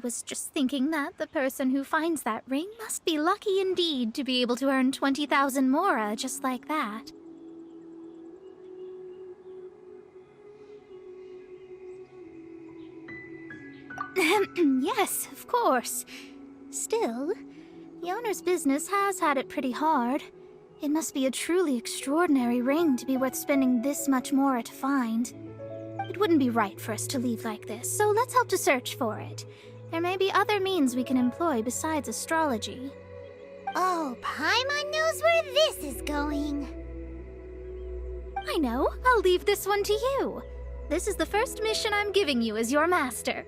was just thinking that the person who finds that ring must be lucky indeed to be able to earn 20,000 mora just like that. Yes, of course. Still, the owner's business has had it pretty hard. It must be a truly extraordinary ring to be worth spending this much mora to find. It wouldn't be right for us to leave like this, so let's help to search for it. There may be other means we can employ besides astrology. Oh, Paimon knows where this is going. I know. I'll leave this one to you. This is the first mission I'm giving you as your master.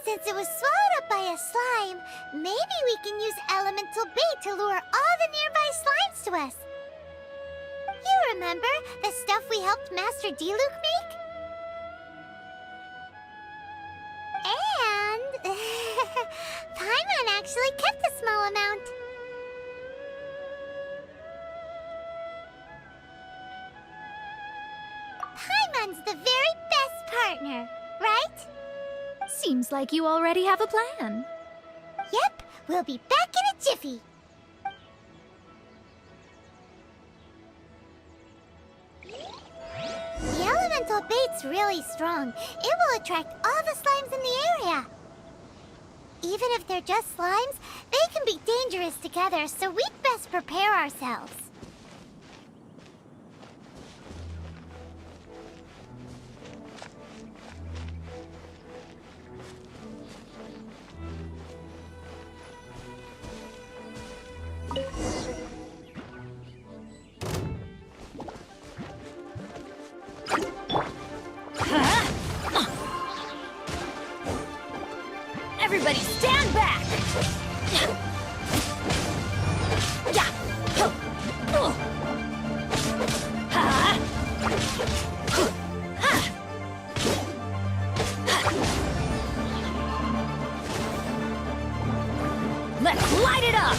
Since it was swallowed up by a slime, maybe we can use elemental bait to lure all the nearby slimes to us. You remember the stuff we helped Master Diluc make? And Paimon actually kept a small amount. Paimon's the very best partner, right? Seems like you already have a plan. Yep, we'll be back in a jiffy. The elemental bait's really strong. It will attract all the slimes in the area. Even if they're just slimes, they can be dangerous together, so we'd best prepare ourselves. Everybody stand back! light it up!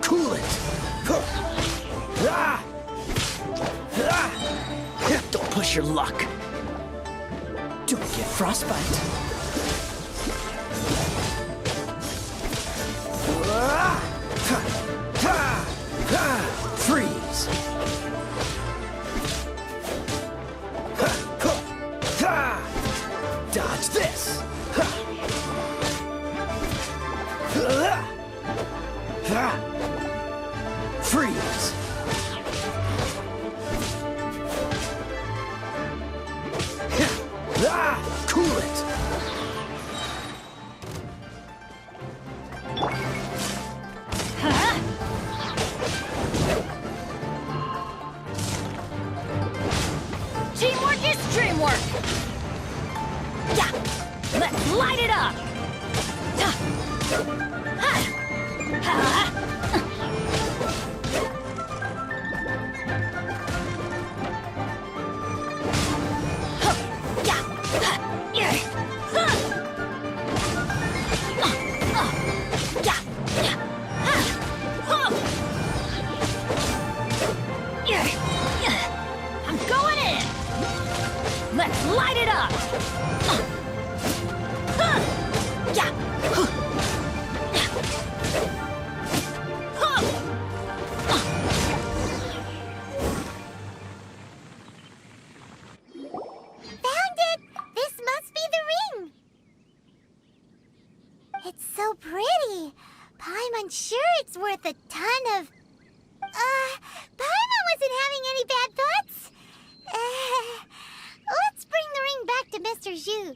Cool it! Don't push your luck. Don't get frostbite. Freeze! Dodge this! Freeze! Cool it! Teamwork is dreamwork! Yeah! Let's light it up! I'm going in! Let's light it up! Found it! This must be the ring! It's so pretty. Paimon sure it's worth a ton of... Paimon wasn't having any bad thoughts. Let's bring the ring back to Mr. Zhu.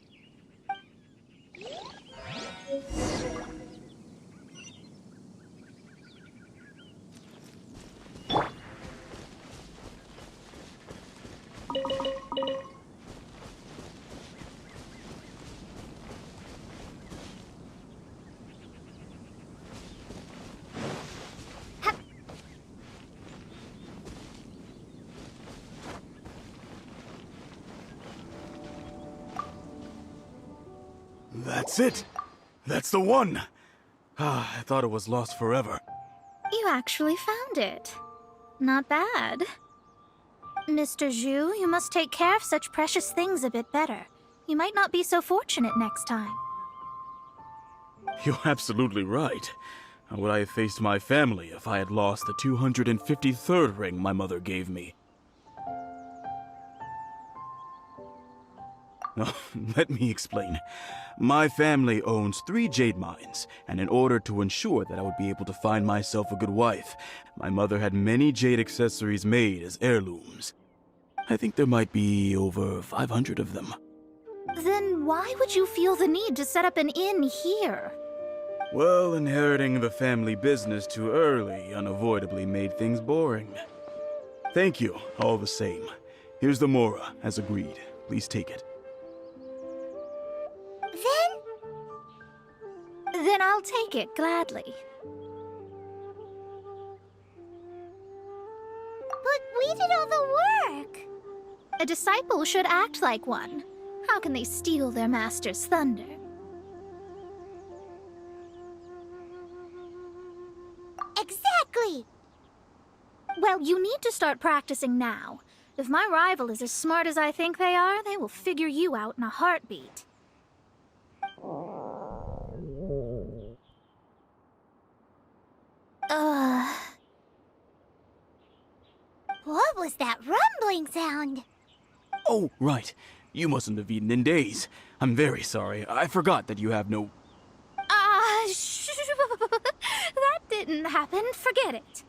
That's it! That's the one! I thought it was lost forever. You actually found it. Not bad. Mr. Zhu, you must take care of such precious things a bit better. You might not be so fortunate next time. You're absolutely right. How would I have faced my family if I had lost the 253rd ring my mother gave me? Oh, let me explain. My family owns 3 jade mines, and in order to ensure that I would be able to find myself a good wife, my mother had many jade accessories made as heirlooms. I think there might be over 500 of them. Then why would you feel the need to set up an inn here? Well, inheriting the family business too early unavoidably made things boring. Thank you, all the same. Here's the Mora, as agreed. Please take it. Then I'll take it gladly. But we did all the work. A disciple should act like one. How can they steal their master's thunder? Exactly! Well, you need to start practicing now. If my rival is as smart as I think they are, they will figure you out in a heartbeat. What was that rumbling sound? Oh, right. You mustn't have eaten in days. I'm very sorry. I forgot that you have no... That didn't happen. Forget it.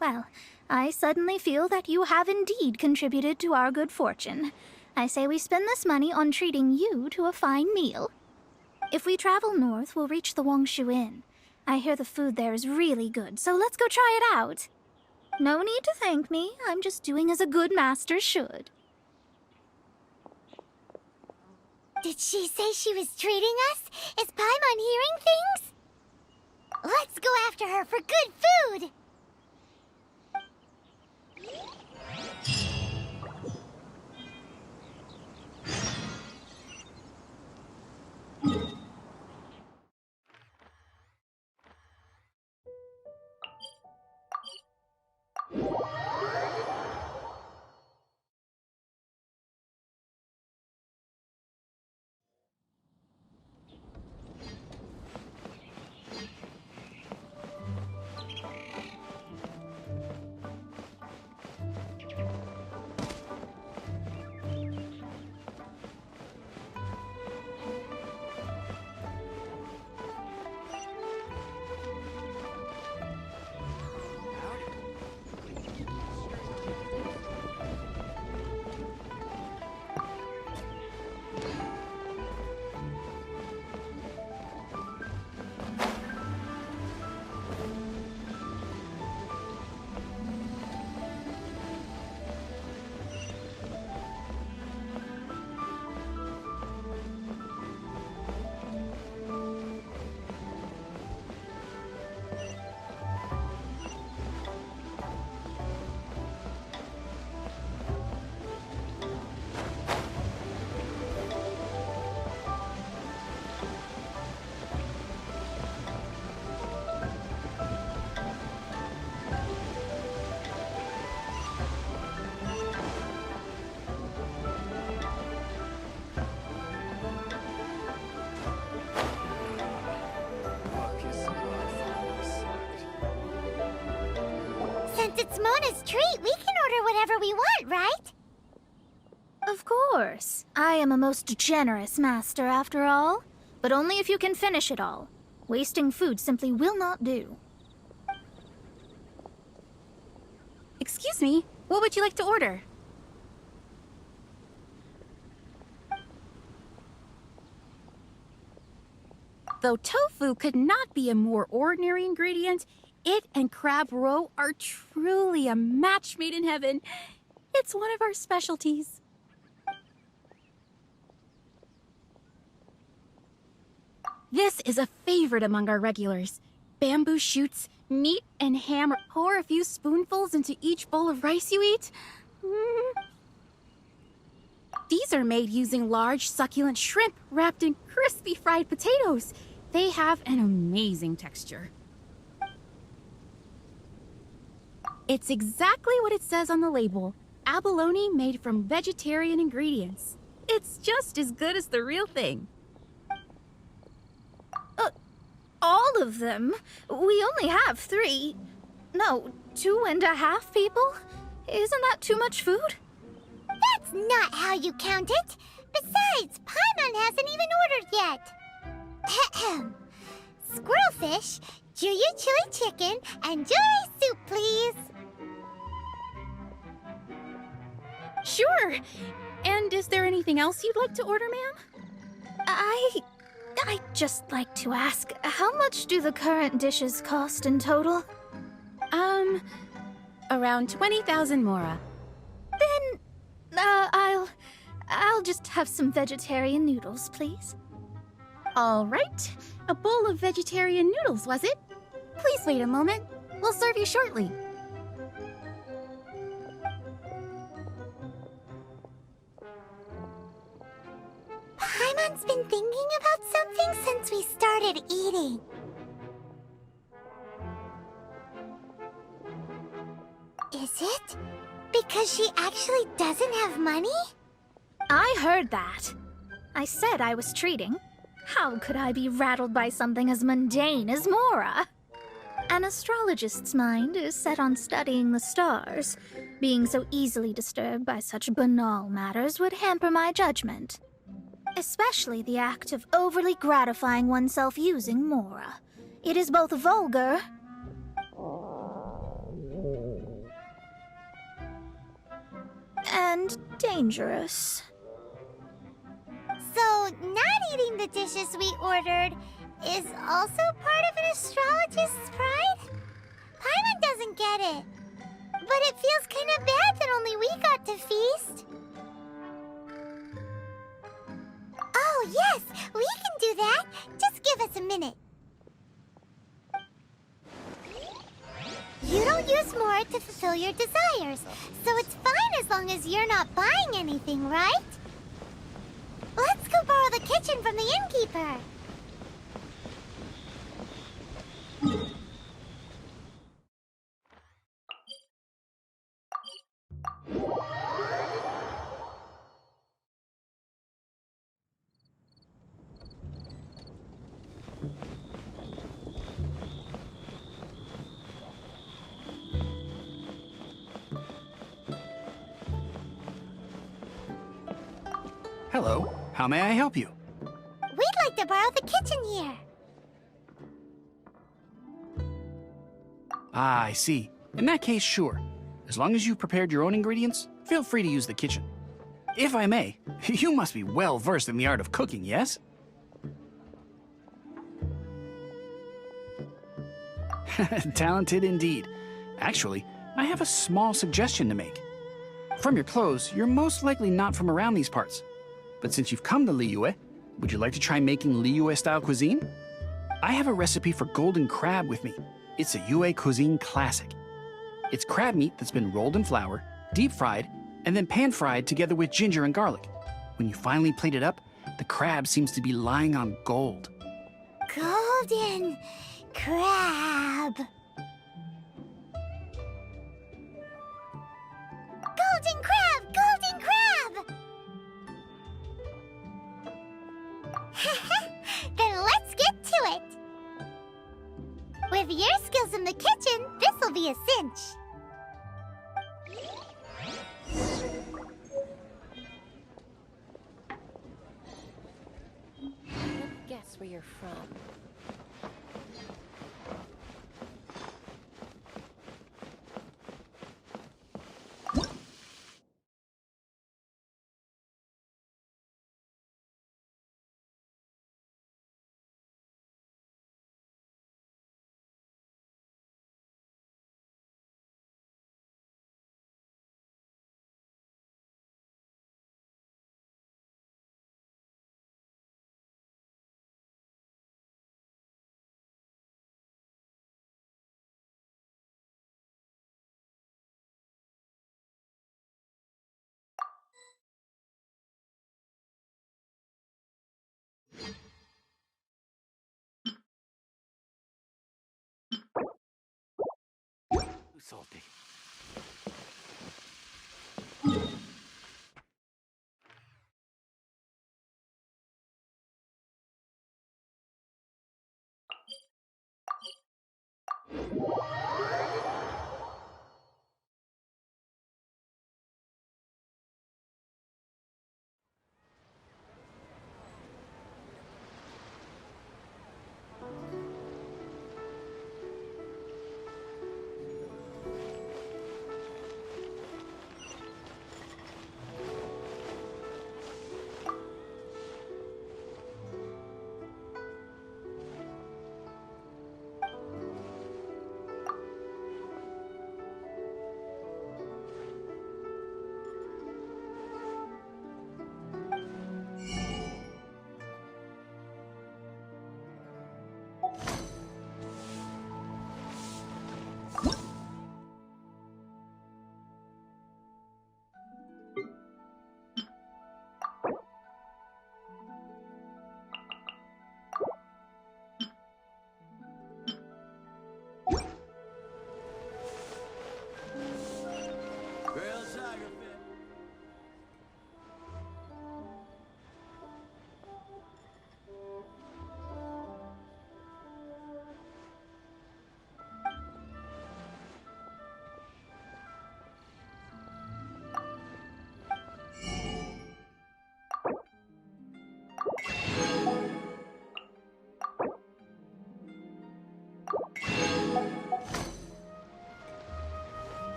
Well, I suddenly feel that you have indeed contributed to our good fortune. I say we spend this money on treating you to a fine meal. If we travel north, we'll reach the Wongshu Inn. I hear the food there is really good, so let's go try it out. No need to thank me. I'm just doing as a good master should. Did she say she was treating us? Is Paimon hearing things? Let's go after her for good food! Since it's Mona's treat, we can order whatever we want, right? Of course. I am a most generous master, after all. But only if you can finish it all. Wasting food simply will not do. Excuse me, what would you like to order? Though tofu could not be a more ordinary ingredient, it and crab roe are truly a match made in heaven. It's one of our specialties. This is a favorite among our regulars. Bamboo shoots, meat, and ham. Pour a few spoonfuls into each bowl of rice you eat. These are made using large, succulent shrimp wrapped in crispy fried potatoes. They have an amazing texture. It's exactly what it says on the label. Abalone made from vegetarian ingredients. It's just as good as the real thing. All of them? We only have 3. No, 2.5 people? Isn't that too much food? That's not how you count it. Besides, Paimon hasn't even ordered yet. Ahem. Squirrelfish, Juyu chili chicken, and jewelry soup, please. Sure. And is there anything else you'd like to order, ma'am? I'd just like to ask, how much do the current dishes cost in total? Around 20,000 mora. Then, I'll just have some vegetarian noodles, please. All right. A bowl of vegetarian noodles, was it? Please wait a moment. We'll serve you shortly. Paimon's been thinking about something since we started eating. Is it? Because she actually doesn't have money? I heard that. I said I was treating. How could I be rattled by something as mundane as Mora? An astrologist's mind is set on studying the stars. Being so easily disturbed by such banal matters would hamper my judgment. Especially the act of overly gratifying oneself using Mora. It is both vulgar and dangerous. So, not eating the dishes we ordered is also part of an astrologist's pride? Paimon doesn't get it. But it feels kind of bad that only we got to feast. Oh, yes, we can do that. Just give us a minute. You don't use more to fulfill your desires, so it's fine as long as you're not buying anything, right? Let's go borrow the kitchen from the innkeeper. Hello, how may I help you? We'd like to borrow the kitchen here. Ah, I see. In that case, sure. As long as you've prepared your own ingredients, feel free to use the kitchen. If I may, you must be well versed in the art of cooking, yes? Talented indeed. Actually, I have a small suggestion to make. From your clothes, you're most likely not from around these parts. But since you've come to Liyue, would you like to try making Liyue-style cuisine? I have a recipe for golden crab with me. It's a Yue cuisine classic. It's crab meat that's been rolled in flour, deep fried, and then pan fried together with ginger and garlic. When you finally plate it up, the crab seems to be lying on gold. Golden crab. Golden crab! Golden crab! Then let's get to it. With your skills in the kitchen, this'll be a cinch. Guess where you're from. Too salty.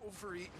Overeaten.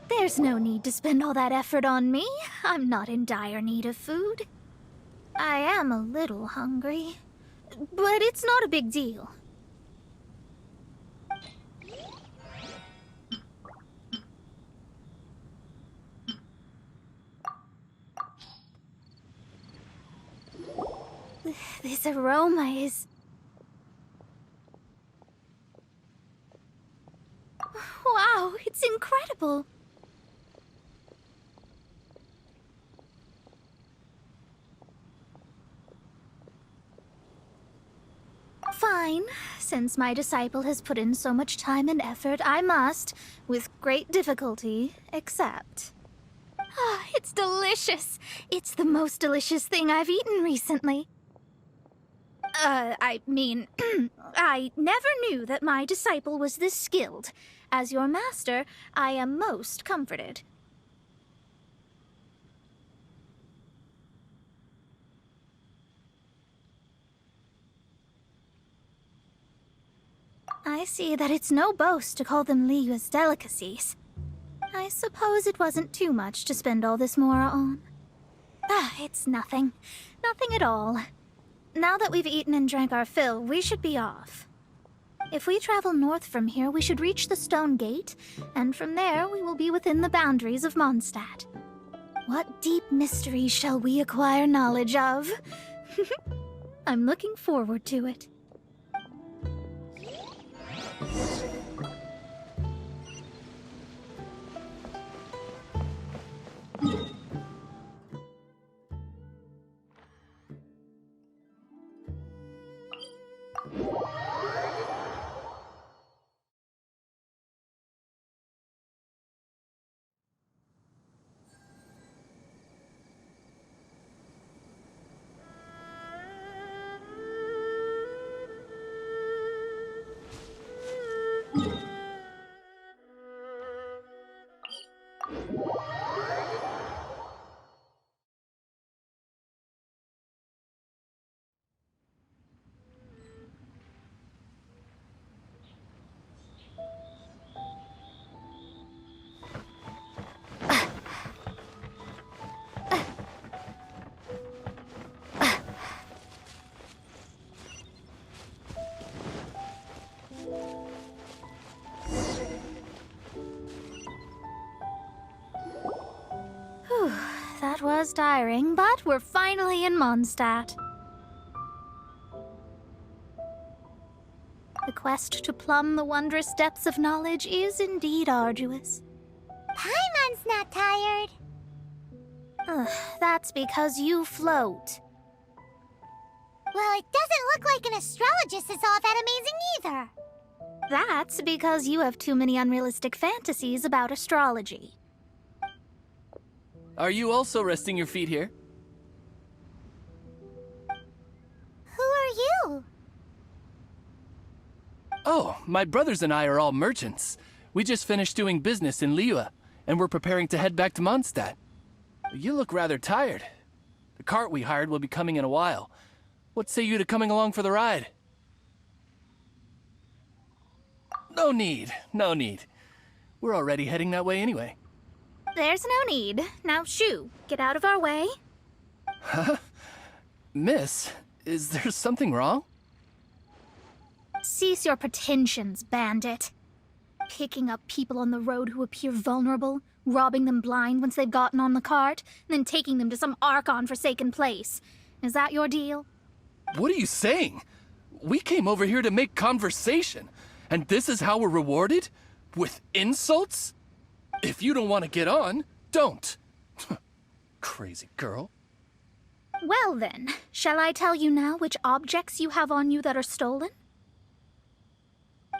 There's no need to spend all that effort on me. I'm not in dire need of food. I am a little hungry, but it's not a big deal. This aroma is... Wow, it's incredible. Fine. Since my disciple has put in so much time and effort, I must, with great difficulty, accept. Ah, it's delicious. It's the most delicious thing I've eaten recently. I mean, I never knew that my disciple was this skilled. As your master, I am most comforted. I see that it's no boast to call them Liyue's delicacies. I suppose it wasn't too much to spend all this mora on. Ah, it's nothing. Nothing at all. Now that we've eaten and drank our fill, we should be off. If we travel north from here, we should reach the Stone Gate, and from there we will be within the boundaries of Mondstadt. What deep mysteries shall we acquire knowledge of? I'm looking forward to it. That was tiring, but we're finally in Mondstadt. The quest to plumb the wondrous depths of knowledge is indeed arduous. Paimon's not tired. That's because you float. Well, it doesn't look like an astrologist is all that amazing either. That's because you have too many unrealistic fantasies about astrology. Are you also resting your feet here? Who are you? Oh, my brothers and I are all merchants. We just finished doing business in Liyue, and we're preparing to head back to Mondstadt. You look rather tired. The cart we hired will be coming in a while. What say you to coming along for the ride? No need, no need. We're already heading that way anyway. There's no need. Now shoo, get out of our way. Huh? Miss, is there something wrong? Cease your pretensions, bandit. Picking up people on the road who appear vulnerable, robbing them blind once they've gotten on the cart, and then taking them to some Archon-forsaken place. Is that your deal? What are you saying? We came over here to make conversation, and this is how we're rewarded? With insults? If you don't want to get on, don't. Crazy girl. Well then, shall I tell you now which objects you have on you that are stolen?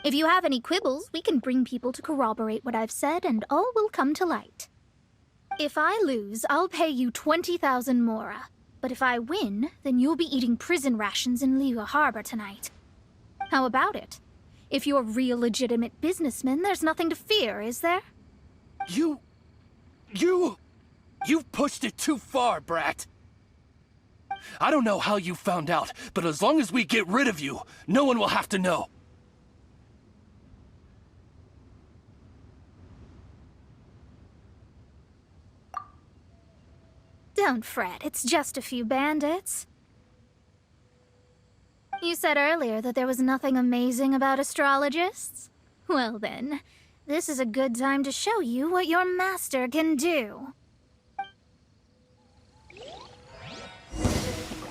If you have any quibbles, we can bring people to corroborate what I've said, and all will come to light. If I lose, I'll pay you 20,000 mora. But if I win, then you'll be eating prison rations in Liyue Harbor tonight. How about it? If you're real legitimate businessmen, there's nothing to fear, is there? You've pushed it too far, brat. I don't know how you found out, but as long as we get rid of you, no one will have to know. Don't fret, it's just a few bandits. You said earlier that there was nothing amazing about astrologists? Well then, this is a good time to show you what your master can do.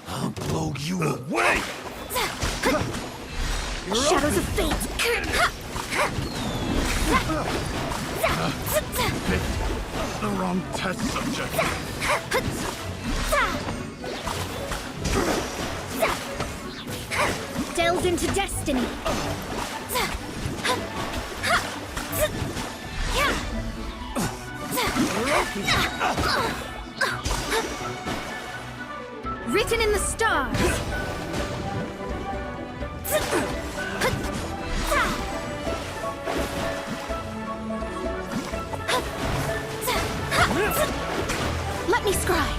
I'll blow you away! Shadows of fate! The wrong test subject. Delve into destiny. Written in the stars. Let me scribe.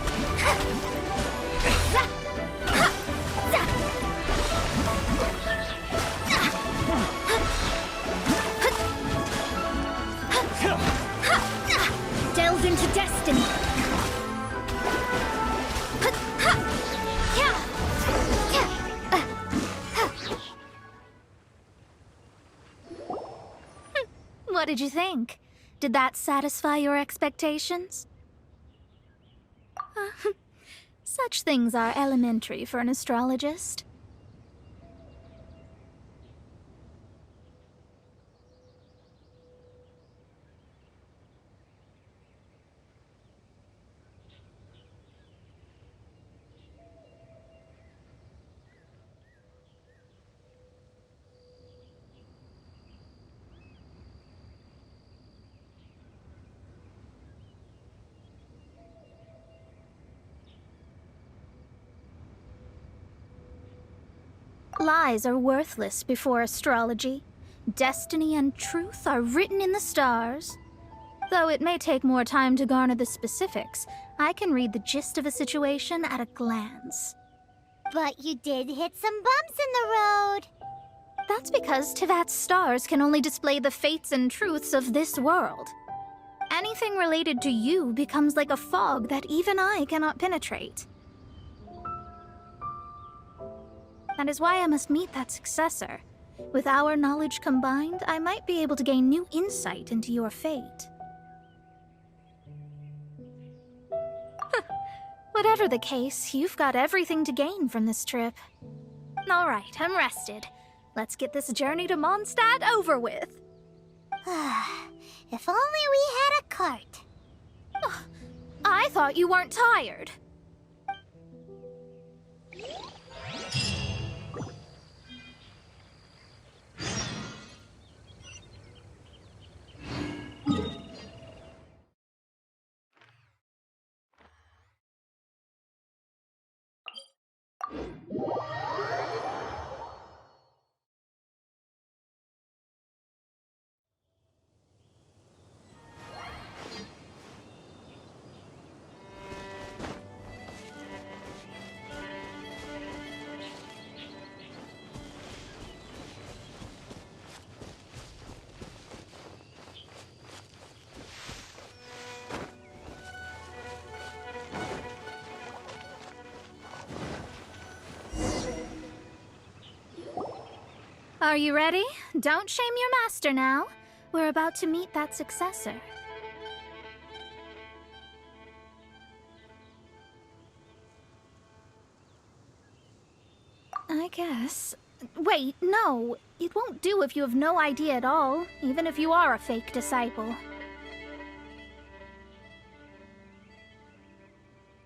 Delve into destiny. What did you think? Did that satisfy your expectations? Such things are elementary for an astrologist. Lies are worthless before astrology. Destiny and truth are written in the stars. Though it may take more time to garner the specifics, I can read the gist of a situation at a glance. But you did hit some bumps in the road. That's because Tivat's stars can only display the fates and truths of this world. Anything related to you becomes like a fog that even I cannot penetrate. That is why I must meet that successor. With our knowledge combined, I might be able to gain new insight into your fate. Whatever the case, you've got everything to gain from this trip. All right, I'm rested. Let's get this journey to Mondstadt over with. If only we had a cart. I thought you weren't tired. Are you ready? Don't shame your master now. We're about to meet that successor. I guess. Wait, no. It won't do if you have no idea at all, even if you are a fake disciple.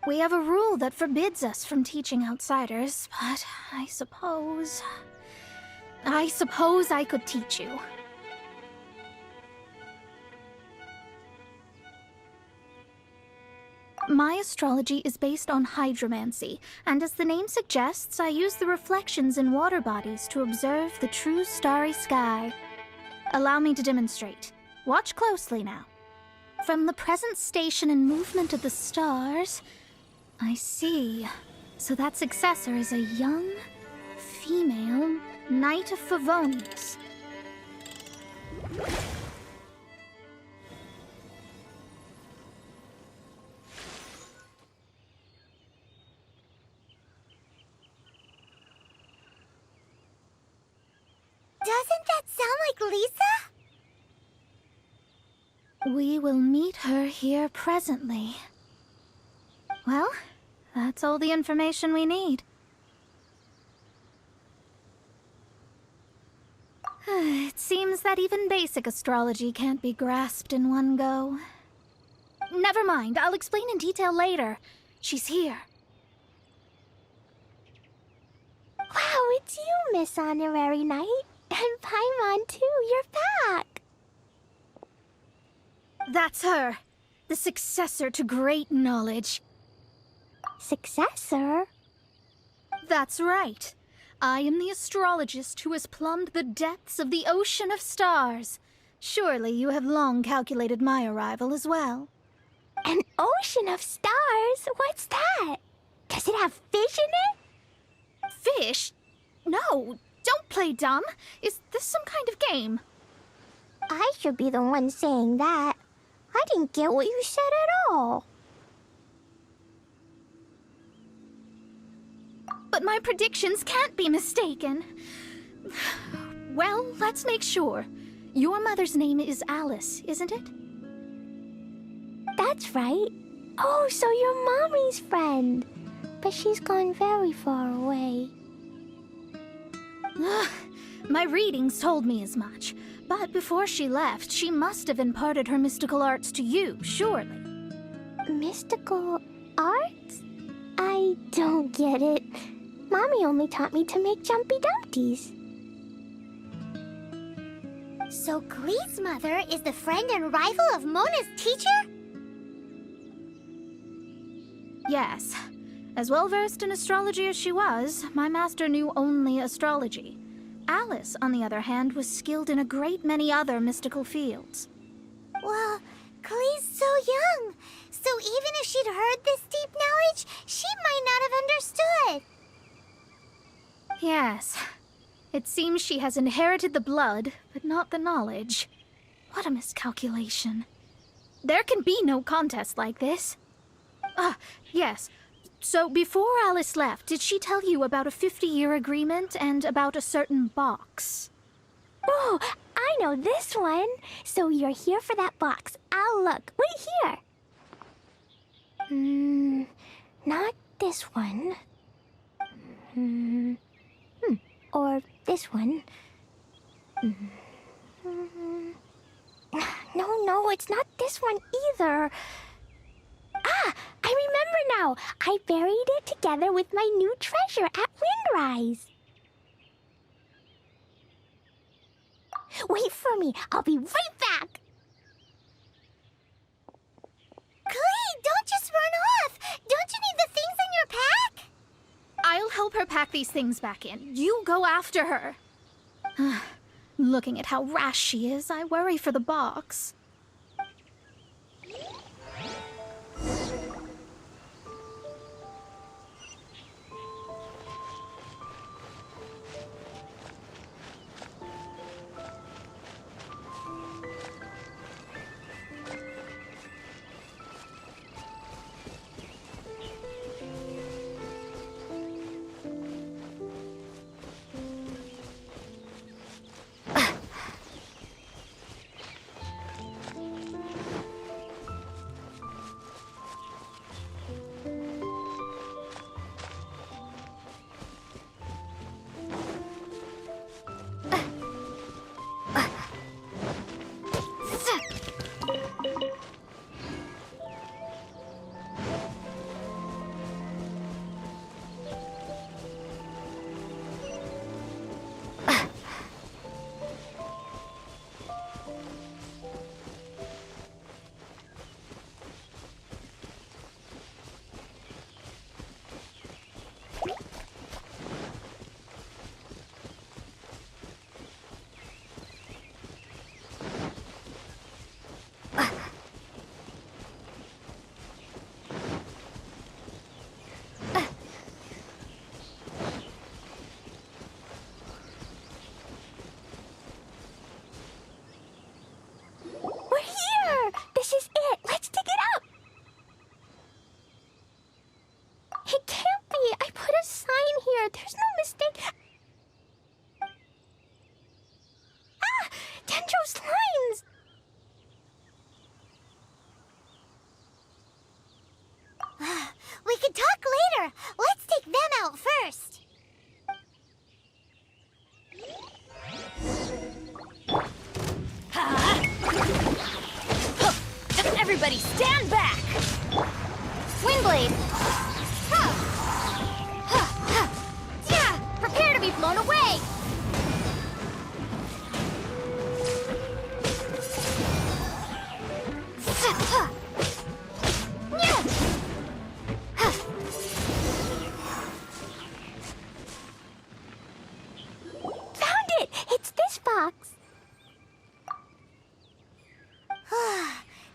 We have a rule that forbids us from teaching outsiders, but I suppose I could teach you. My astrology is based on hydromancy, and as the name suggests, I use the reflections in water bodies to observe the true starry sky. Allow me to demonstrate. Watch closely now. From the present station and movement of the stars, I see. So that successor is a young, female Knight of Favonius. Doesn't that sound like Lisa? We will meet her here presently. Well, that's all the information we need. It seems that even basic astrology can't be grasped in one go. Never mind, I'll explain in detail later. She's here. Wow, it's you, Miss Honorary Knight. And Paimon, too, you're back. That's her. The successor to great knowledge. Successor? That's right. I am the astrologist who has plumbed the depths of the ocean of stars. Surely you have long calculated my arrival as well. An ocean of stars? What's that? Does it have fish in it? Fish? No, don't play dumb. Is this some kind of game? I should be the one saying that. I didn't get what you said at all. But my predictions can't be mistaken. Well, let's make sure. Your mother's name is Alice, isn't it? That's right. Oh, so you're Mommy's friend. But she's gone very far away. My readings told me as much. But before she left, she must have imparted her mystical arts to you, surely. Mystical arts? I don't get it. Mommy only taught me to make Jumpy Dumpties. So Glee's mother is the friend and rival of Mona's teacher? Yes. As well-versed in astrology as she was, my master knew only astrology. Alice, on the other hand, was skilled in a great many other mystical fields. Well, Glee's so young, so even if she'd heard this deep knowledge, she might not have understood. Yes. It seems she has inherited the blood, but not the knowledge. What a miscalculation. There can be no contest like this. Yes. So before Alice left, did she tell you about a 50-year agreement and about a certain box? Oh, I know this one. So you're here for that box. I'll look. Wait here. Not this one. Or this one. No, it's not this one either. Ah, I remember now. I buried it together with my new treasure at Windrise. Wait for me. I'll be right back. Chloe, don't just run off. Don't you need the things in your pack? I'll help her pack these things back in. You go after her. Looking at how rash she is, I worry for the box. This is it. Let's dig it up. It can't be. I put a sign here. There's no mistake. Ah! Dendro's lines! We can talk later. Let's take them out first. Everybody stand back! Windblade! Prepare to be blown away! Found it! It's this box.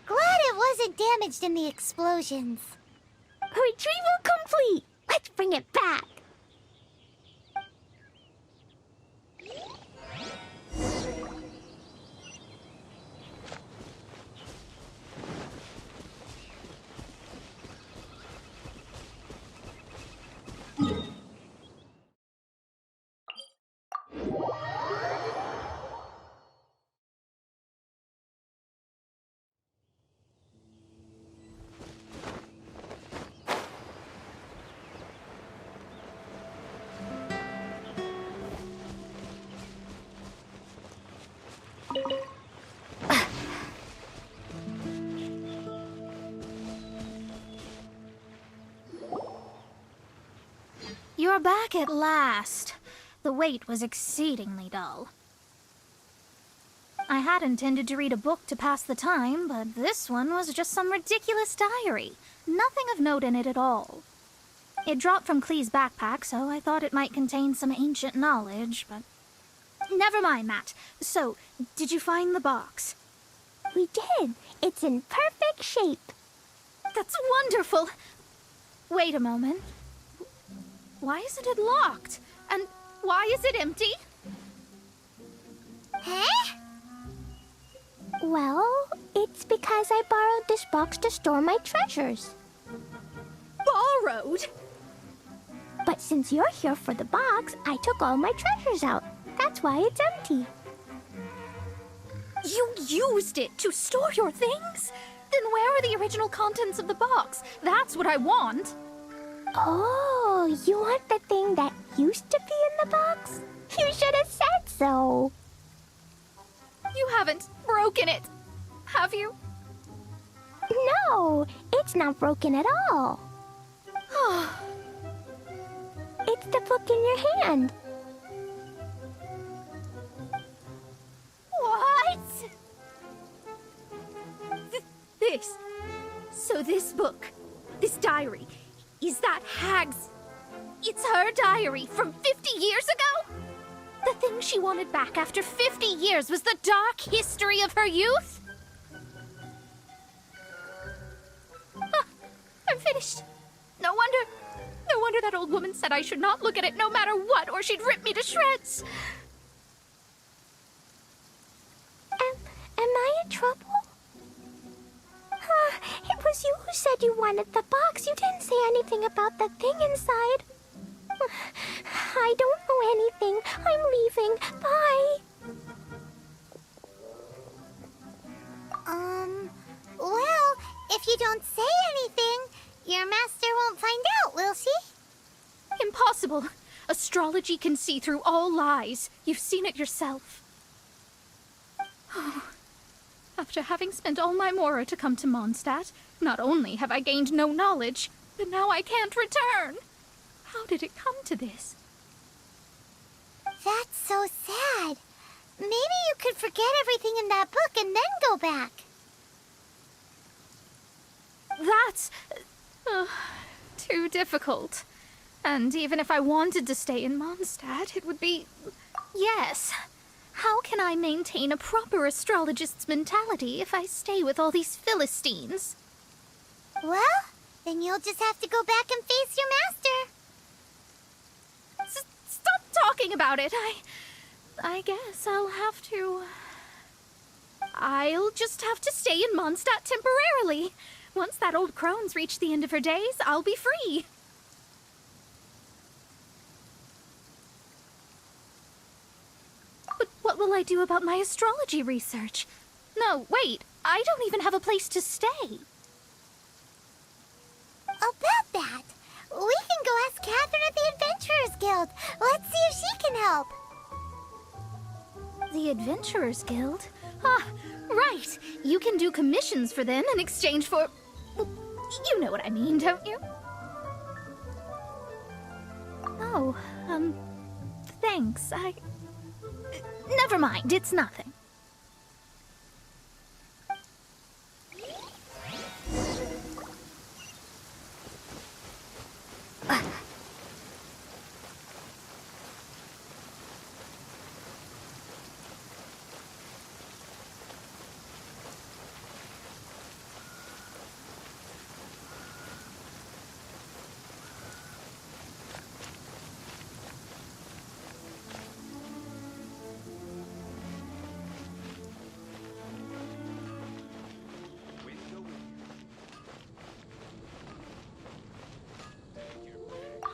Glad it wasn't damaged in the explosions. Retrieval complete! Let's bring it back. You're back at last. The wait was exceedingly dull. I had intended to read a book to pass the time, but this one was just some ridiculous diary. Nothing of note in it at all. It dropped from Klee's backpack, so I thought it might contain some ancient knowledge, but... Never mind that. So, did you find the box? We did. It's in perfect shape. That's wonderful. Wait a moment. Why isn't it locked? And why is it empty? Huh? Well, it's because I borrowed this box to store my treasures. Borrowed? But since you're here for the box, I took all my treasures out. That's why it's empty. You used it to store your things? Then where are the original contents of the box? That's what I want. Oh, you want the thing that used to be in the box? You should have said so. You haven't broken it, have you? No, it's not broken at all. It's the book in your hand. What? This. So this book, this diary, is that hag's... It's her diary from 50 years ago? The thing she wanted back after 50 years was the dark history of her youth? I'm finished. No wonder that old woman said I should not look at it no matter what, or she'd rip me to shreds. Am I in trouble? It was you who said you wanted the box. You didn't say anything about the thing inside. I don't know anything. I'm leaving. Bye. Well, if you don't say anything, your master won't find out, will she? Impossible. Astrology can see through all lies. You've seen it yourself. After having spent all my mora to come to Mondstadt, not only have I gained no knowledge, but now I can't return. How did it come to this? That's so sad. Maybe you could forget everything in that book and then go back. That's... too difficult. And even if I wanted to stay in Mondstadt, it would be... Yes. How can I maintain a proper astrologist's mentality if I stay with all these Philistines? Well, then you'll just have to go back and face your master. Stop talking about it. I guess I'll have to... I'll just have to stay in Mondstadt temporarily. Once that old crone's reached the end of her days, I'll be free. But what will I do about my astrology research? No, wait. I don't even have a place to stay. About that, we can go ask Catherine at the Adventurers Guild. Let's see if she can help. The Adventurers Guild? Ah, right. You can do commissions for them in exchange for... You know what I mean, don't you? Oh, thanks. Never mind, it's nothing.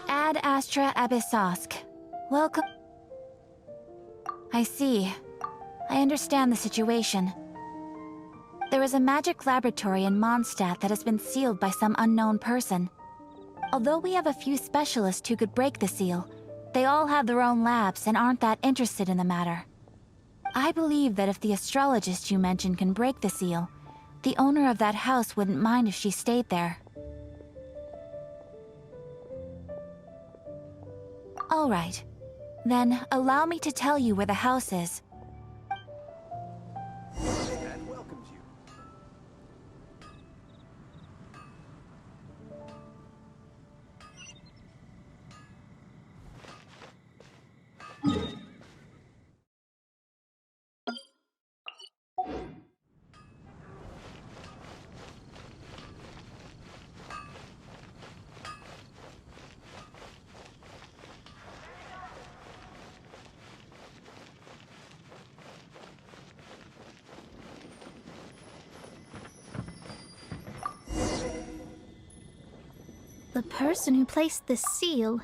Ad Astra Abyssosk. Welcome. I see. I understand the situation. There is a magic laboratory in Mondstadt that has been sealed by some unknown person. Although we have a few specialists who could break the seal, they all have their own labs and aren't that interested in the matter. I believe that if the astrologist you mentioned can break the seal, the owner of that house wouldn't mind if she stayed there. All right. Then, allow me to tell you where the house is. And welcomes you. The person who placed this seal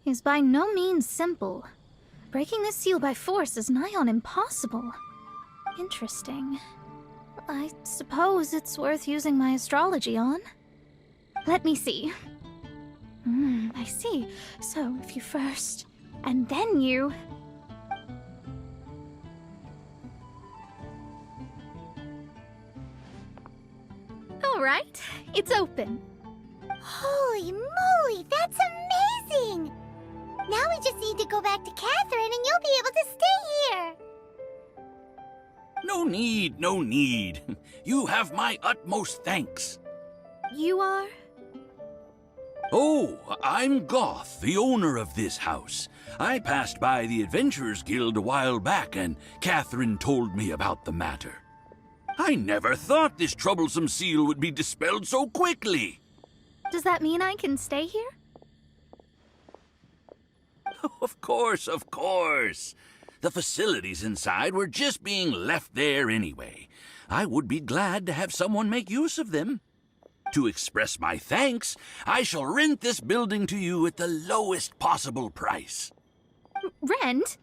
is by no means simple. Breaking this seal by force is nigh on impossible. Interesting. I suppose it's worth using my astrology on. Let me see. I see. So if you first, and then you... All right, it's open. Holy moly, that's amazing! Now we just need to go back to Catherine and you'll be able to stay here. No need, no need. You have my utmost thanks. You are? Oh, I'm Goth, the owner of this house. I passed by the Adventurers Guild a while back, and Catherine told me about the matter. I never thought this troublesome seal would be dispelled so quickly. Does that mean I can stay here? Of course, of course. The facilities inside were just being left there anyway. I would be glad to have someone make use of them. To express my thanks, I shall rent this building to you at the lowest possible price. Rent?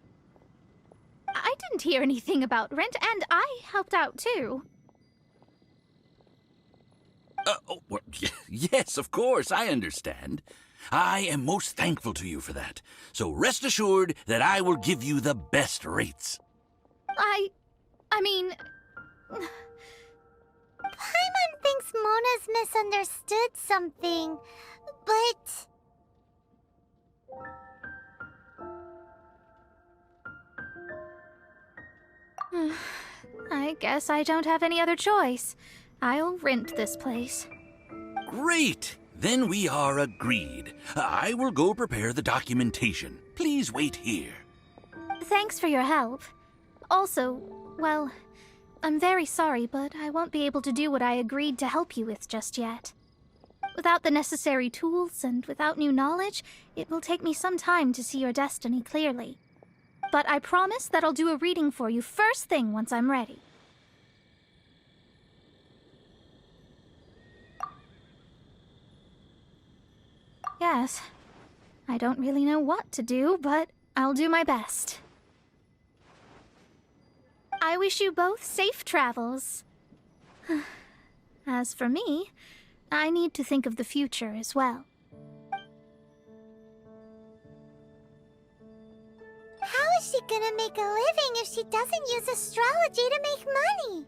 I didn't hear anything about rent, and I helped out too. Well, yes, of course, I understand. I am most thankful to you for that. So rest assured that I will give you the best rates. I mean... Paimon thinks Mona's misunderstood something, but... I guess I don't have any other choice. I'll rent this place. Great! Then we are agreed. I will go prepare the documentation. Please wait here. Thanks for your help. Also, well, I'm very sorry, but I won't be able to do what I agreed to help you with just yet. Without the necessary tools and without new knowledge, it will take me some time to see your destiny clearly. But I promise that I'll do a reading for you first thing once I'm ready. Yes, I don't really know what to do, but I'll do my best. I wish you both safe travels. As for me, I need to think of the future as well. How is she gonna make a living if she doesn't use astrology to make money?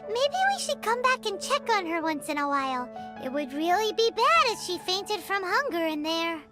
Maybe we should come back and check on her once in a while. It would really be bad if she fainted from hunger in there.